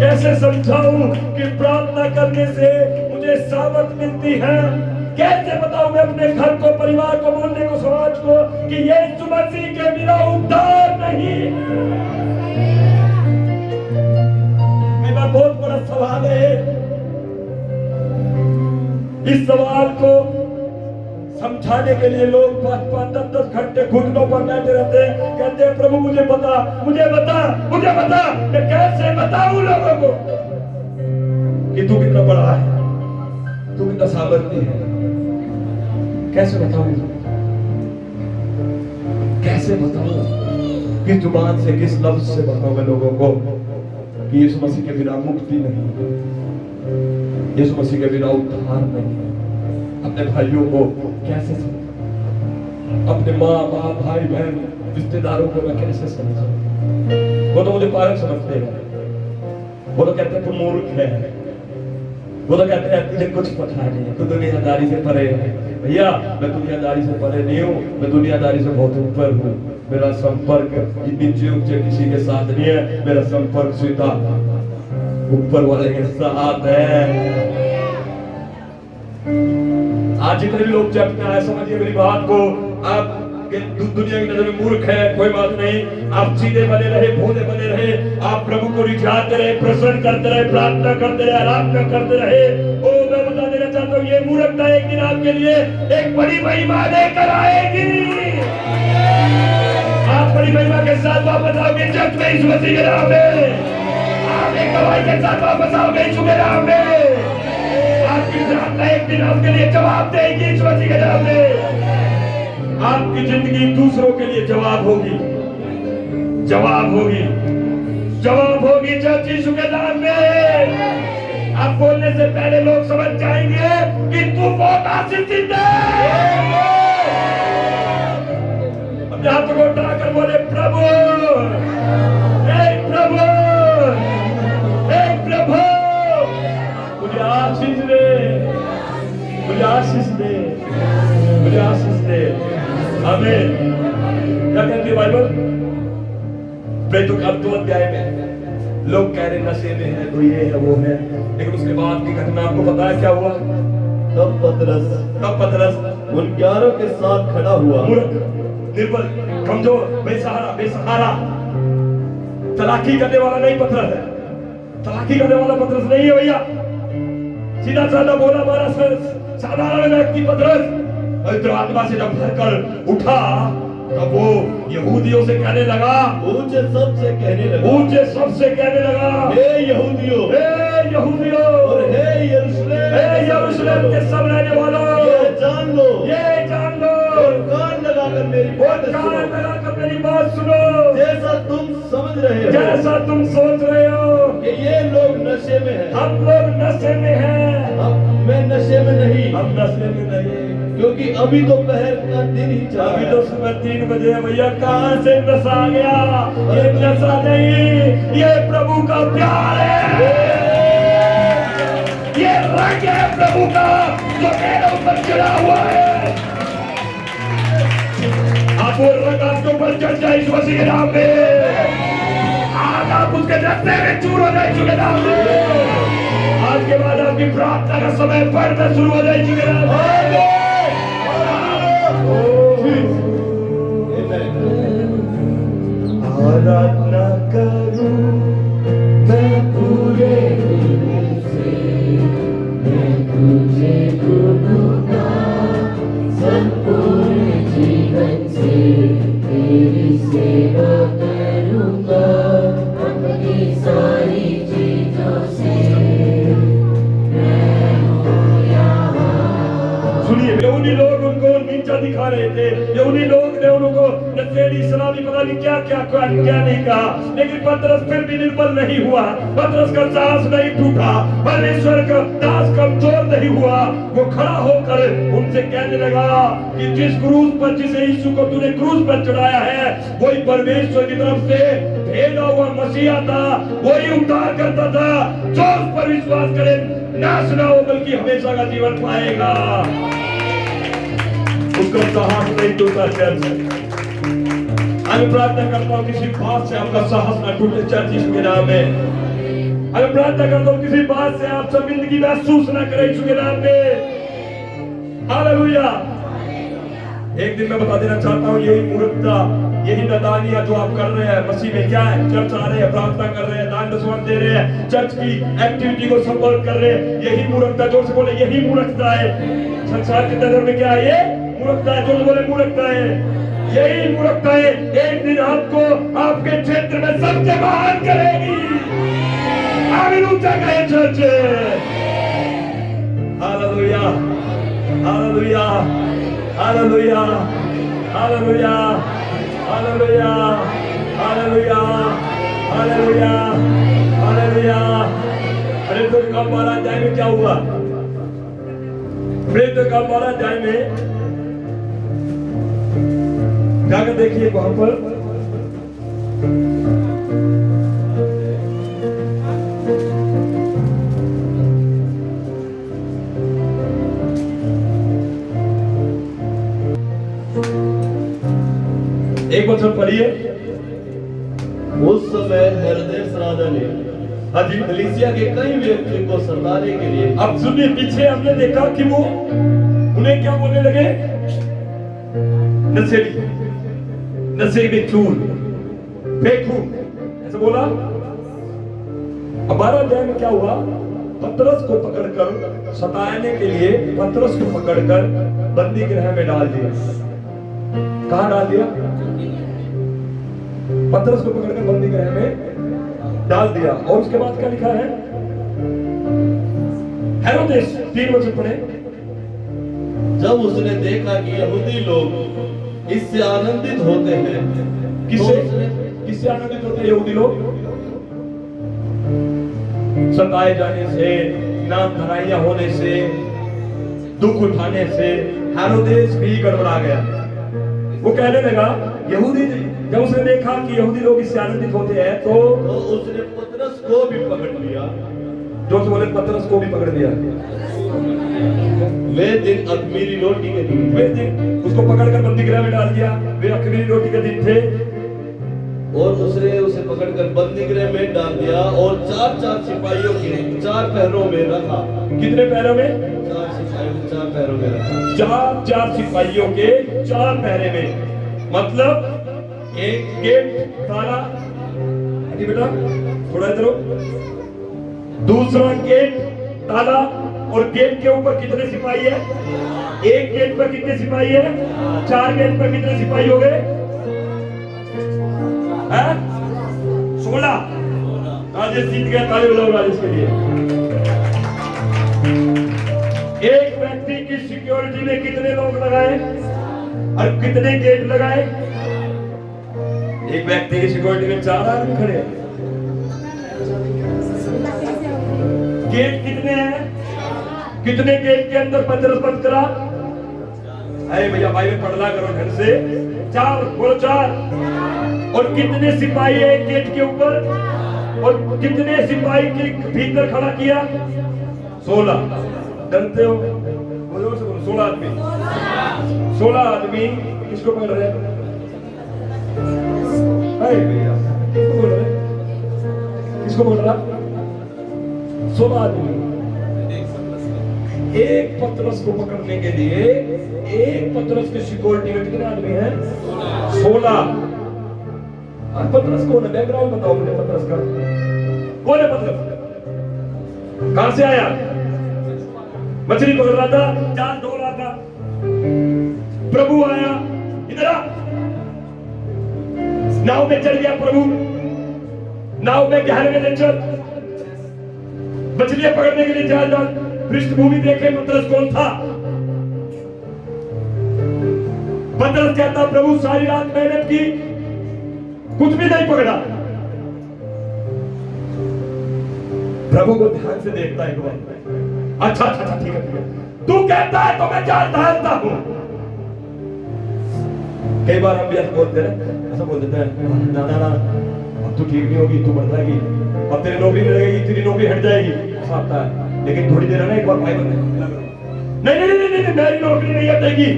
कैसे समझाऊं कि प्रार्थना करने से मुझे सामर्थ मिलती है? कैसे बताऊं मैं अपने घर को, परिवार को, मोहल्ले को, समाज को कि यीशु मसीह के बिना उद्धार नहीं? मेरा बहुत बड़ा सवाल है। इस सवाल को समझाने के लिए लोग 5-5, 10-10 घंटे घुटनों पर बैठे रहते हैं, कहते हैं प्रभु मुझे बता, मुझे बता, मुझे बता। मैं कैसे बताऊं लोगों को कि तू कितना बड़ा है, तू कितना सामर्थ्य है? कैसे बताऊं? कैसे बताऊं? किस जुबान से, किस लफ्ज से बताऊं मैं लोगों को कि यीशु मसीह के बिना मुक्ति नहीं, यीशु मसीह के बिना उद्धार नहीं? अपने भाइयों को कैसे समझाऊं? अपने माँ बाप, भाई बहन, रिश्तेदारों को मैं कैसे समझाऊं? वो तो मुझे पागल समझते हैं, वो तो कहते हैं तू मूर्ख है, वो तो कहते हैं तुझे कुछ पता नहीं है, तू दुनियादारी से परे है। भैया मैं दुनियादारी से परे नहीं हूँ, मैं दुनियादारी से बहुत ऊपर हूँ। मेरा संपर्क नीचे ऊंचे किसी के साथ नहीं है, मेरा संपर्क सीधा ऊपर वाले के साथ है। आज जितने भी लोग जब आए समझिए मेरी बात को, आप दुनिया की नजर में मूर्ख है कोई बात नहीं, आप सीधे बने रहे, भोले बने रहे, आप प्रभु को रिझाते रहे, प्रसन्न करते रहे, प्रार्थना करते रहे, आराधना करते रहे। ओ मैं बता देना चाहता हूँ ये मूर्खता एक दिन आपके लिए एक बड़ी महिमा लेकर आएगी। आप बड़ी महिमा के साथ वापस आओगे चर्च में यीशु मसीह के नाम में, आप एक गवाही के साथ वापस आओगे यीशु के नाम में। आपकी प्रार्थना एक दिन आपके लिए जवाब देगी यीशु मसीह के नाम में। आपकी जिंदगी दूसरों के लिए जवाब होगी, जवाब होगी, जवाब होगी चर्च यीशु के नाम में। आप बोलने से पहले लोग समझ जाएंगे कि तू बहुत आशीषित है। अपने हाथों को उठाकर बोले प्रभु, हे प्रभु, हे प्रभु, मुझे आशीष दे, मुझे आशीष दे, मुझे आशीष दे। आमीन। क्या कहती है बाइबल? प्रेरितों के 2 अध्याय में लोग कह रहे नशे में है, तो ये है वो है, लेकिन उसके बाद की घटना आपको पता है क्या हुआ? तब पतरस उन 11 के साथ खड़ा हुआ। मूर्ख, निर्बल, कमजोर, बेसहारा, बेसहारा, तलाकी करने वाला नहीं पतरस है, तलाकी करने वाला पतरस नहीं है भैया। सीधा साधा बोला मारा साधारण व्यक्ति पतरस पवित्र आत्मा से जब भरकर उठा तब वो यहूदियों से कहने लगा, ऊंचे शब्द से कहने लगा, ऊंचे शब्द से कहने लगा, हे यहूदियों, हे यहूदियों और हे यरूशलेम के सब रहने वालों, ये जान लो, ये जान लो, और कान लगाकर मेरी बात सुनो, जैसा तुम समझ रहे हो, जैसा तुम सोच रहे हो कि ये लोग नशे में हैं, हम लोग नशे में हैं, मैं नशे में नहीं, हम नशे में नहीं, क्योंकि अभी तो दोपहर का दिन ही चला, अभी तो सुबह 3 बजे है भैया। कहाँ से नशा आ गया? ये नशा नहीं, ये प्रभु का प्यार है, ये रंग है प्रभु का जो मेरे ऊपर चढ़ा हुआ है। आप वो रंग आपके ऊपर चढ़ जाए यीशु मसीह के नाम में। आज आप उसके रास्ते में चूर हो जाए यीशु के नाम में। आज के बाद आपकी प्रार्थना का समय बढ़ना शुरू हो जाए यीशु के नाम में। आराधना करूं मैं पूरे दिल से, मैं तुझे ढूंढूंगा संपूर्ण जीवन से, तेरी सेवा करूंगा अपनी सारी चीजों से। सुनिए, यहूदी लोग उनको नीचा दिखा रहे थे, यहूदी लोग ने उनको नशेड़ी शराबी पता नहीं क्या क्या क्या नहीं कहा, लेकिन पतरस फिर भी निर्बल नहीं हुआ, पतरस का साहस नहीं टूटा, परमेश्वर का दास कमजोर नहीं हुआ। वो खड़ा होकर उनसे कहने लगा कि जिस क्रूस पर, जिस यीशु को तूने क्रूस पर चढ़ाया है, वही परमेश्वर की तरफ से भेजा हुआ मसीहा था, वही उद्धार करता था। जो उस पर विश्वास करे नाश ना हो बल्कि हमेशा का जीवन पाएगा। उसका साहस नहीं टूटा चर्च। मैं प्रार्थना करता हूँ किसी बात से आपका साहस ना टूटे चर्च यीशु के नाम में। मैं प्रार्थना करता हूँ किसी बात से आप शर्मिंदगी महसूस ना करें यीशु के नाम में। हालेलुया। एक दिन मैं बता देना चाहता हूँ यही मूर्खता, यही नादानियां जो आप कर रहे हैं मसीह में, क्या है? चर्च आ रहे हैं, प्रार्थना कर रहे हैं, दान दशमलव दे रहे हैं, चर्च की एक्टिविटी को संपर्क कर रहे हैं, यही मूर्खता, जोर से बोले यही मूर्खता है। संसार की नजर में क्या है? ये मूर्खता है। जोर से बोले मूर्खता है, यही मूर्खता है। एक दिन आपको आपके क्षेत्र में सबसे महान करेगी। आमीन। ऊंचा कहे church. Hallelujah, hallelujah, hallelujah, hallelujah, hallelujah, hallelujah, hallelujah, hallelujah. प्रेरितों के काम 12 अध्याय में क्या हुआ? प्रेरितों के काम 12 अध्याय में जाकर देखिए वहां पर एक वचन पढ़िए। उस समय हेरोदेस राजा ने हाँ जी, कलीसिया के कई व्यक्तियों को सताने के लिए अब सुनिए, पीछे हमने देखा कि वो उन्हें क्या बोलने लगे, नशेड़ी, नशेड़ी, चूर, बेवकूफ, ऐसे बोला। अब 12 अध्याय में क्या हुआ, पतरस को पकड़कर सताने के लिए पतरस को पकड़कर बंदी गृह में डाल दिया। कहां डाल दिया? पतरस को पकड़कर बंदी गृह में डाल दिया। और उसके बाद क्या लिखा है, हेरोदेस 3 वचन पढ़े। जब उसने देखा कि यहूदी लोग इससे आनंदित होते हैं, किससे तो उसने किससे आनंदित होते हैं यहूदी लोग? सताए जाने से, नाम धराइयां होने से, दुख उठाने से हेरोदेस भी गड़बड़ा गया। वो कहने लगा, यहूदी, जब उसने देखा कि यहूदी लोग इससे आनंदित होते हैं तो उसने पतरस को भी पकड़ लिया। जो बोले पतरस को भी पकड़ लिया। वे दिन अख़मीरी रोटी के दिन वे दिन उसको पकड़कर बंदी गृह में डाल दिया। वे अख़मीरी रोटी के दिन थे। और उसने उसे पकड़कर बंदी गृह में डाल दिया और 4-4 सिपाहियों के 4 पहरों में रखा। कितने पैरों में? 4 सिपाहियों के 4 पहरों में रखा। 4 सिपाहियों के 4 पहरे में, मतलब एक गेट ताला, अरे बेटा थोड़ा इधर हो, दूसरा गेट ताला, और गेट के ऊपर कितने सिपाही है? एक गेट पर कितने सिपाही है? 4 गेट पर कितने सिपाही हो गए? 16। राजेश जीत गया, ताली बजाओ राजेश के लिए। एक व्यक्ति की सिक्योरिटी में कितने लोग लगाए और कितने गेट लगाए? एक व्यक्ति की सिक्योरिटी में 4 आदमी खड़े हैं। गेट कितने हैं? कितने गेट के अंदर पतरस बंद करा? अरे भैया भाई में पढ़ना करो ढंग से। 4, बोलो 4। और कितने सिपाही है एक गेट के ऊपर? और कितने सिपाही के भीतर खड़ा किया? 16। डरते हो? बोलो 16 आदमी। 16 आदमी किसको पकड़ रहे हैं? भैया किसको बोल रहे? किसको बोल रहा? 16 आदमी। एक पतरस को पकड़ने के लिए एक पतरस की सिक्योरिटी में कितने आदमी हैं? 16। पतरस कौन है? बैकग्राउंड बताओ मुझे पतरस का। कौन है पतरस? कहां से आया? मछली पकड़ रहा था, जाल धो रहा था, प्रभु आया, इधर आ, नाव में चढ़ गया प्रभु, नाव में गहरे में ले चल, मछलियां पकड़ने के लिए जाल डाल। पृष्ठभूमि देखे पतरस कौन था? पतरस कहता, प्रभु सारी रात मेहनत की, कुछ भी नहीं पकड़ा। प्रभु को ध्यान से देखता है एक बार। अच्छा अच्छा ठीक है ठीक है, तू कहता है तो मैं जाल डालता हूं। कई बार हम भी ऐसा बोलते हैं, ऐसा बोल देते हैं, ना ना ना अब तू ठीक नहीं होगी, तू बढ़ जाएगी, अब तेरी नौकरी नहीं लगेगी, तेरी नौकरी हट जाएगी, ऐसा आता है। लेकिन थोड़ी देर है ना, एक बार भाई बनने नहीं नहीं नहीं नहीं, मेरी नौकरी नहीं हटेगी,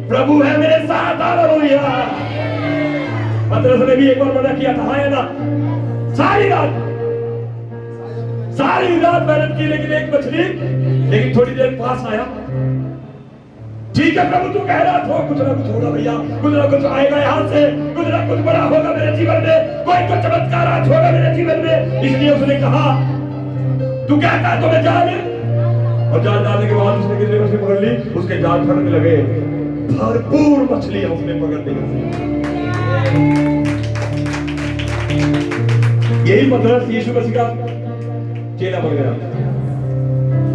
प्रभु है मेरे साथ। हालेलुया। पतरस ने भी एक बार मना किया था, है ना? सारी रात मेहनत की, लेकिन एक मछली, लेकिन थोड़ी देर पास आया। ठीक है प्रभु, तू कह रहा था कुछ ना कुछ होगा भैया, कुछ ना कुछ आएगा यहाँ से, कुछ ना कुछ बड़ा होगा मेरे जीवन में, कोई तो चमत्कार आज होगा मेरे जीवन में। इसलिए उसने कहा, तू कहता है तो मैं जाल, और जाल डालने के बाद उसने कितने मछली पकड़ ली? उसके जाल फटने लगे, भरपूर मछलियां उसने पकड़ ली। यही पतरस यीशु मसीह का चेला बन गया।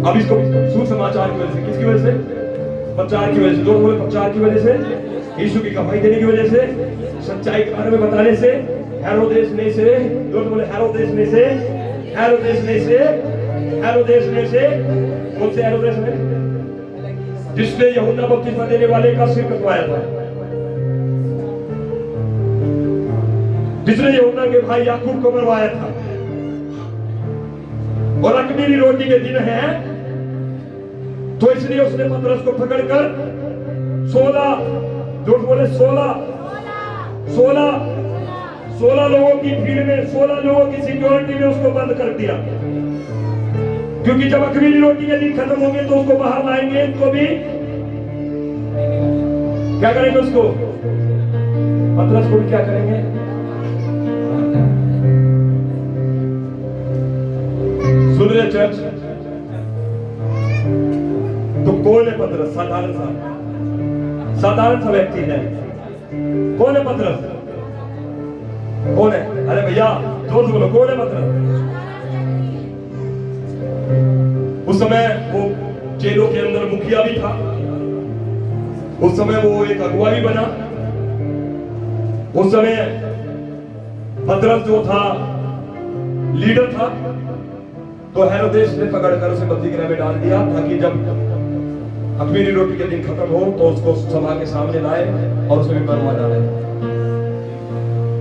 अब इसको सुसमाचार की वजह से, किसकी वजह से? प्रचार की वजह से। लोग बोले प्रचार की वजह से, यीशु की गवाही देने की वजह से, सच्चाई के बारे में बताने से। हेरोदेस ने से, लोग बोले हेरोदेस ने से, हेरोदेस ने से, हेरोदेस ने से, कौन से हेरोदेस ने? जिसने यूहन्ना बपतिस्मा देने वाले का सिर कटवाया था, जिसने यूहन्ना के भाई याकूब को मरवाया था। और अख़मीरी रोटी के दिन है, तो इसलिए उसने पतरस को पकड़कर 16, जोर बोले 16 16 लोगों की भीड़ में, 16 लोगों की सिक्योरिटी में उसको बंद कर दिया, क्योंकि जब अखमीरी रोटी के दिन खत्म होंगे तो उसको बाहर लाएंगे, उसको भी क्या करेंगे, उसको पतरस को भी क्या करेंगे? सुन रहे चर्च? तो कौन है पतरस? साधारण सा व्यक्ति है। कौन है पतरस? कौन है? अरे भैया जोर से बोलो, कौन है पतरस? उस समय वो जेलों के अंदर मुखिया भी था, उस समय वो एक अगुवा भी बना। उस समय पतरस जो था लीडर था, तो हेरोदेस ने पकड़कर उसे बंदीगृह में डाल दिया, ताकि जब अखमीरी रोटी के दिन खत्म हो तो उसको सभा के सामने लाए और उसे भी मरवा डाले।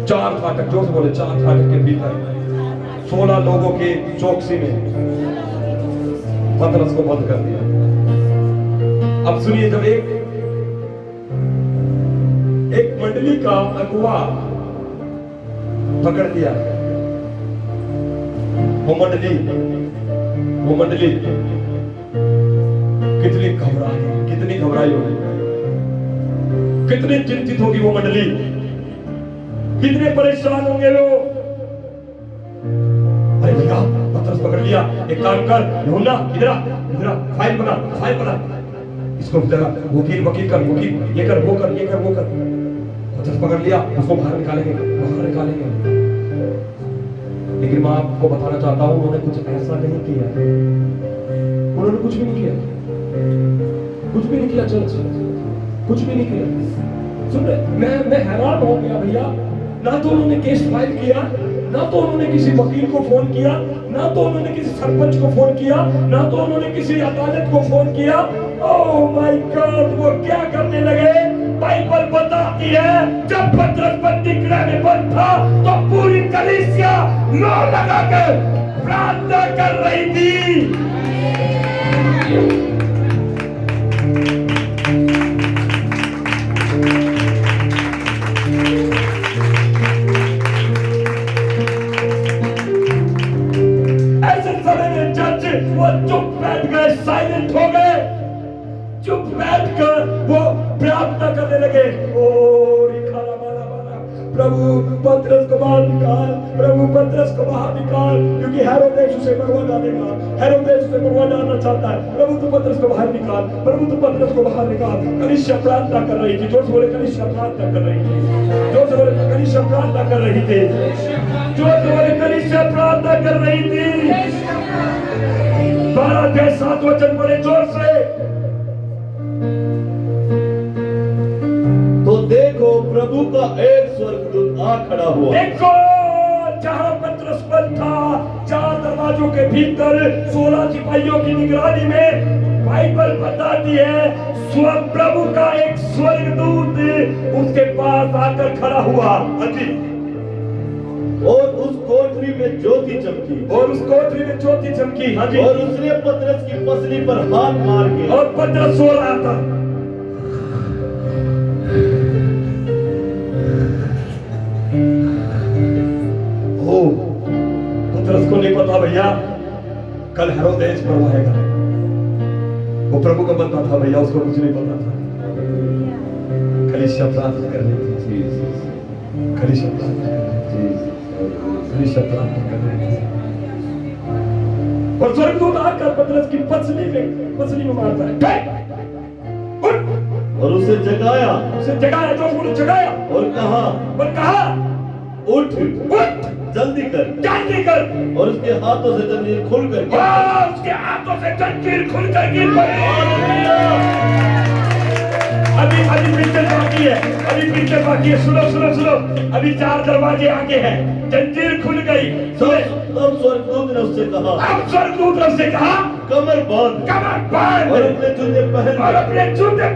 4 फाटक, जोर से बोले, 4 फाटक के भीतर 16 लोगों की चौकसी में पतरस को बंद कर दिया। अब सुनिए, जब एक मंडली का अगुवा पकड़ लिया, वो मंडली कितनी घबराई होगी, कितनी चिंतित होगी वो मंडली, कितने परेशान होंगे वो। अरे भैया पतरस पकड़ लिया, एक काम कर यूहन्ना, इधर आ, फाइल बना, इसको जरा वकील कर, ये कर वो कर। पतरस पकड़ लिया, उसको बाहर निकालेंगे। लेकिन मैं आपको बताना चाहता हूं, उन्होंने कुछ ऐसा नहीं किया, उन्होंने कुछ भी नहीं किया चर्च, कुछ भी नहीं किया। सुन रहे, मैं हैरान हो गया भैया। ना तो उन्होंने केस फाइल किया, ना तो उन्होंने किसी वकील को फोन किया, ना तो उन्होंने किसी सरपंच को फोन किया, ना तो उन्होंने किसी अदालत को फोन किया। ओह माय गॉड, वो क्या करने लगे? बाइबल बताती है, जब पतरस बंदीगृह में बंद था तो पूरी कलीसिया लो लगाकर प्रार्थना कर रही थी। ऐसे समय में चर्च वो चुप बैठ गए, साइलेंट हो गए, चुप बैठकर वो प्रार्थना करने लगे। प्रभु पतरस को बाहर निकाल, प्रभु पतरस को बाहर निकाल, क्योंकि हेरोदेस उसे मरवा डालेगा, हेरोदेस उसे मरवा डालना चाहता है। प्रभु तू पतरस को बाहर निकाल, प्रभु तू पतरस को बाहर निकाल। कलीसिया प्रार्थना कर रही थी, जोर से बोले कलीसिया प्रार्थना कर रही थी, जोर से बोले कलीसिया प्रार्थना कर रही थी, जोर से बोले कलीसिया प्रार्थना कर रही थी। 12-7 वचन बोले जोर से। तो देखो प्रभु का एक स्वर्गदूत आ खड़ा हुआ। देखो जहां पतरस बंद था, 4 दरवाजों के भीतर 16 सिपाहियों की निगरानी में, बाइबल बताती है प्रभु का एक स्वर्गदूत उसके पास आकर खड़ा हुआ। हाँ जी। और उस कोठरी में ज्योति चमकी, हाँ जी। और उसने पतरस की पसली पर हाथ मार के, और पतरस सो रहा था। पतरस को नहीं पता भैया कल हेरोदेस मरवाएगा, वो प्रभु का बंदा था भैया, उसको कुछ नहीं पता था। कलीसिया प्रार्थना कर रही थी, कलीसिया प्रार्थना कर रही थी, और स्वर्गदूत आकर पतरस की पसली में मारता है, और उसे जगाया, जो जगाया और कहा उठ जल्दी कर, और उसके हाथों से जंजीर खुल कर गिर पड़ी। अभी पिक्चर बाकी है, सुनो, अभी 4 दरवाजे आगे हैं, जंजीर खुल गई। तब स्वर्गदूत ने उससे कहा कमर बांध और अपने जूते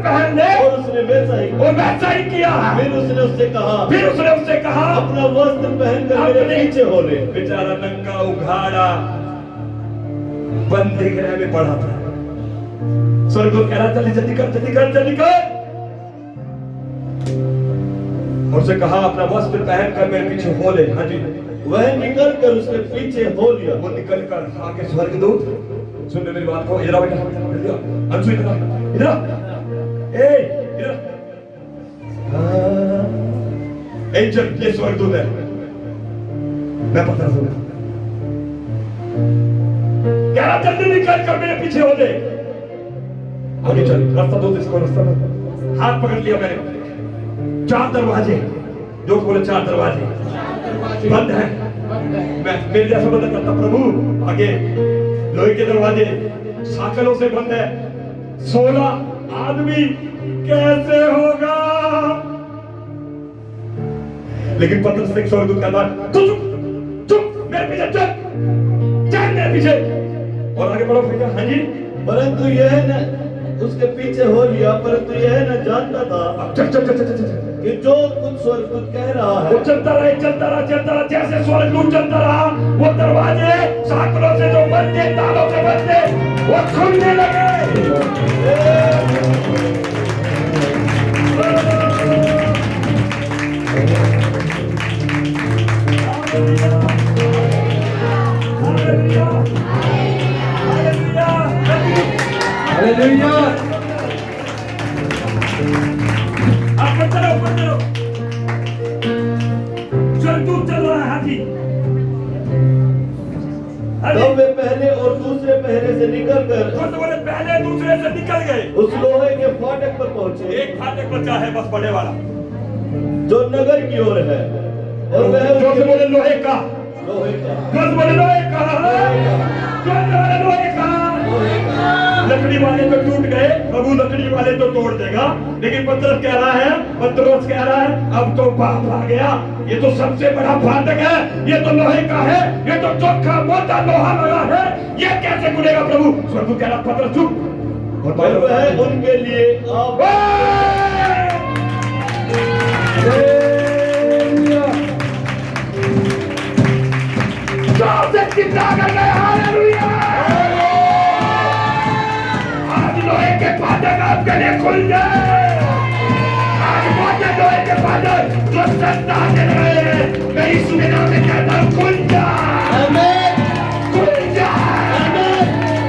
पहन ले, और उसने वैसा ही किया। फिर उसने उससे कहा अपना वस्त्र पहनकर मेरे पीछे हो ले। बेचारा नंगा उघाड़ा बंदीगृह में पड़ा था। स्वर्गदूत कह रहा जल्दी कर। और उसे कहा अपना वस्त्र पहन कर मेरे पीछे हो ले। हाँ जी। वह निकल कर उसके पीछे हो लिया। वो निकल कर आगे स्वर्गदूत, सुन ले मेरी बात को, इधर आ बेटा, इधर आ, अंशु इधर आ, इधर आ, ए इधर आ। एंजल, ये स्वर्गदूत है, मैं पता सुना कह रहा जल्दी निकल कर मेरे पीछे हो ले। आगे चल, रास्ता दो, इसको रास्ता दो। हाथ पकड़ लिया मैंने। 4 दरवाजे, जो बोले 4 दरवाजे बंद है। मैं मेरे जैसा बंद करता प्रभु, आगे लोहे के दरवाजे साकलों से बंद है। 16 आदमी कैसे होगा? लेकिन पतरस ने स्वर्गदूत का बात, तू चुप चुप, मेरे पीछे चल चल मेरे पीछे, और आगे बढ़ो भैया। हाँ जी। परंतु यह न उसके पीछे हो लिया, परंतु यह न जानता था चल चल चल चल चल कि जो कुछ स्वर्गदूत कह रहा है वो चलता रहा चलता रहा चलता रहा। जैसे स्वर्गदूत चलता रहा, वो दरवाजे साकलों से जो बंद थे, तालों से बंद थे, वो खुलने लगे। हालेलुया। आप चलो स्वर्गदूत चल रहा है। हाजी तब वे पहले और दूसरे पहरे से निकलकर तो बोले पहले दूसरे से निकल गए। उस लोहे के फाटक पर पहुंचे, एक फाटक बचा है बस, बड़े वाला, जो नगर की ओर है, और वह जो से बोले लोहे का, लोहे का जो से बोले लोहे का, जो से बोले लोहे का। लकड़ी वाले तो टूट गए, प्रभु लकड़ी वाले तो तोड़ देगा। लेकिन पतरस कह रहा है अब तो बाप आ गया, ये तो सबसे बड़ा फाटक है, ये तो लोहे का है, ये तो चोखा मोटा लोहा लगा है, ये कैसे खुलेगा प्रभु? स्वर्गदूत कह रहा पतरस चुप। और वह उनके लिए आप जोर से चिल्ला कर गए हालेलुया। आज लोहे के फाटक आपके लिए खुल जाए। आज मोटे लोहे के फाटक जो सत्ता दे रहे हैं, मैं यीशु के नाम में कहता हूं खुल जाए, खुल जाए,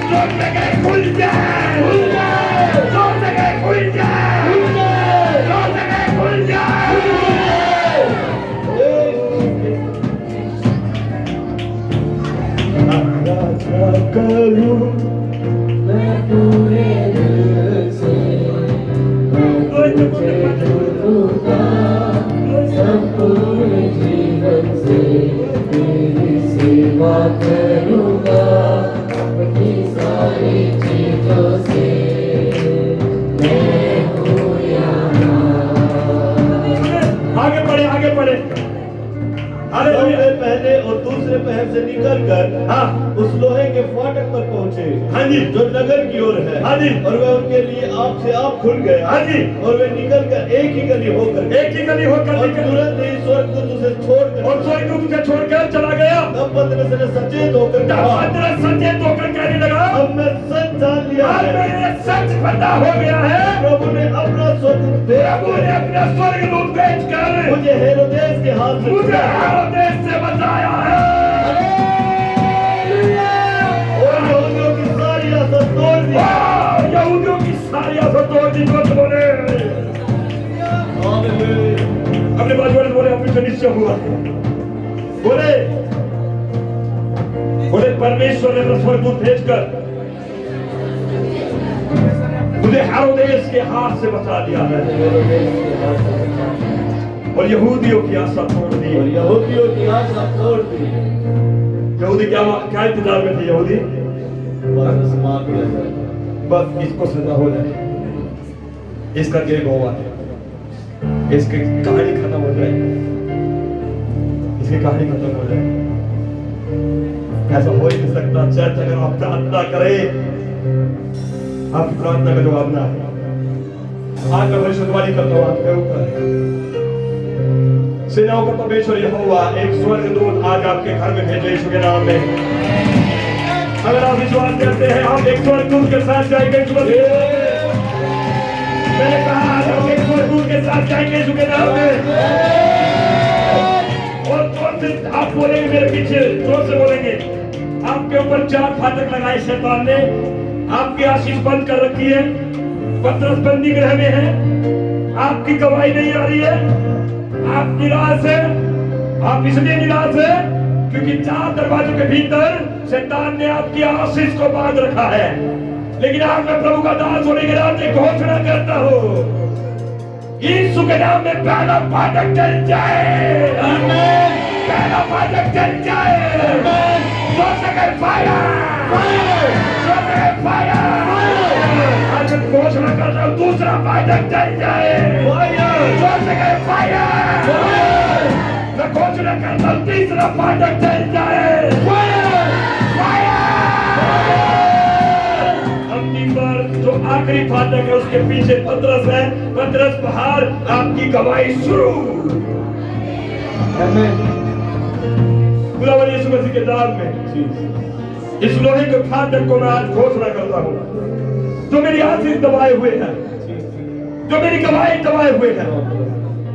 जोर से कहे खुल जाए, जोर से कहे खुल जाए, जोर से कहे खुल जाए। करूं मैं पूरे दिल से तुझे ढूंढूंगा, संपूर्ण जीवन से तेरी सेवा करूंगा, अपनी सारी चीजों से मैं हूँ यहाँ। आगे बढ़े तब वे पहले और दूसरे पहर से निकलकर उस लोहे के फाटक पर पहुंचे, हाँ जी, जो नगर की ओर है, हाँ जी, और वह उनके लिए आप से आप खुल गए, हाँ जी, और वे निकलकर एक ही गली होकर और तुरंत ही स्वर्गदूत उसे छोड़कर चला गया। तब पतरस ने सचेत होकर कहा, कहने लगा अब मैं सच जान लिया आज है, मेरे सच पता हो गया है, प्रभु ने अपना स्वर्गदूत भेज कर मुझे हेरोदेस के हाथ से हेरोदेस से बचाया है। और यहूदियों की सारी आसत तोड़ दी। यहूदियों की सारी आसत तोड़ दी। बोले अपने बाजू वाले बोले अपने से निश्चय हुआ। बोले परमेश्वर ने अपना स्वर्गदूत भेजकर मुझे हेरोदेस के हाथ से बचा दिया है, और यहूदियों की आशा तोड़ दी। और यहूदियों की आशा तोड़ दी। यहूदी क्या इंतजार में थे? यहूदी बस माफ किया जाए, बस इसको सजा हो जाए, इसका गेम हुआ है, इसकी कहानी खत्म हो जाए, इसकी कहानी खत्म हो जाए। ऐसा हो ही नहीं सकता। चर्च अगर आप प्रार्थना करें, आपकी प्रार्थना का जवाब ना है। आज मैं भविष्यवाणी करता हूं आपके ऊपर। सेनाओं का परमेश्वर यहोवा एक स्वर्गदूत आज आपके घर में भेजे यीशु के नाम में। अगर आप विश्वास करते हैं, आप एक स्वर्गदूत के साथ जाएंगे। मैंने कहा आज आप एक स्वर्गदूत के साथ जाएंगे यीशु के नाम में। और जोर से आप बोलेंगे मेरे पीछे, जोर से बोलेंगे। आपके ऊपर 4 फाटक लगाए शैतान ने, आपकी आशीष बंद कर रखी है, पतरस बंदी गृह में है, आपकी गवाही नहीं आ रही है, आप निराश है। आप इसलिए निराश है क्योंकि 4 दरवाजों के भीतर शैतान ने आपकी आशीष को बांध रखा है। लेकिन आज मैं प्रभु का दास होने के नाते घोषणा करता हूँ, यीशु के नाम में पहला फाटक चल जाए, पहला फाटक चल जाए। आज मैं घोषणा कर रहा हूँ, दूसरा फाटक चल जाए, मैं घोषणा करता हूँ, तीसरा फाटक चल जाए। अंतिम बार जो आखिरी फाटक है उसके पीछे पतरस है, पतरस बाहर, आपकी गवाही शुरू। खुदावंद यीशु मसीह के नाम में इस लोहे के फाटक को मैं आज घोषणा करता हूँ, जो मेरी आशीष दबाए हुए हैं, जो मेरी गवाही दबाए हुए हैं,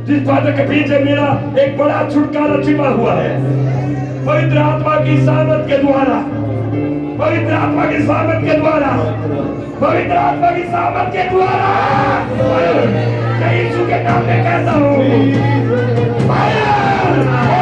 जिस फाटक के पीछे मेरा एक बड़ा छुटकारा छिपा हुआ है, पवित्र आत्मा की सामर्थ के द्वारा, पवित्र आत्मा की सामर्थ के द्वारा, पवित्र आत्मा की सामर्थ के द्वारा, मैं यीशु के नाम में कहता हूँ, फायर!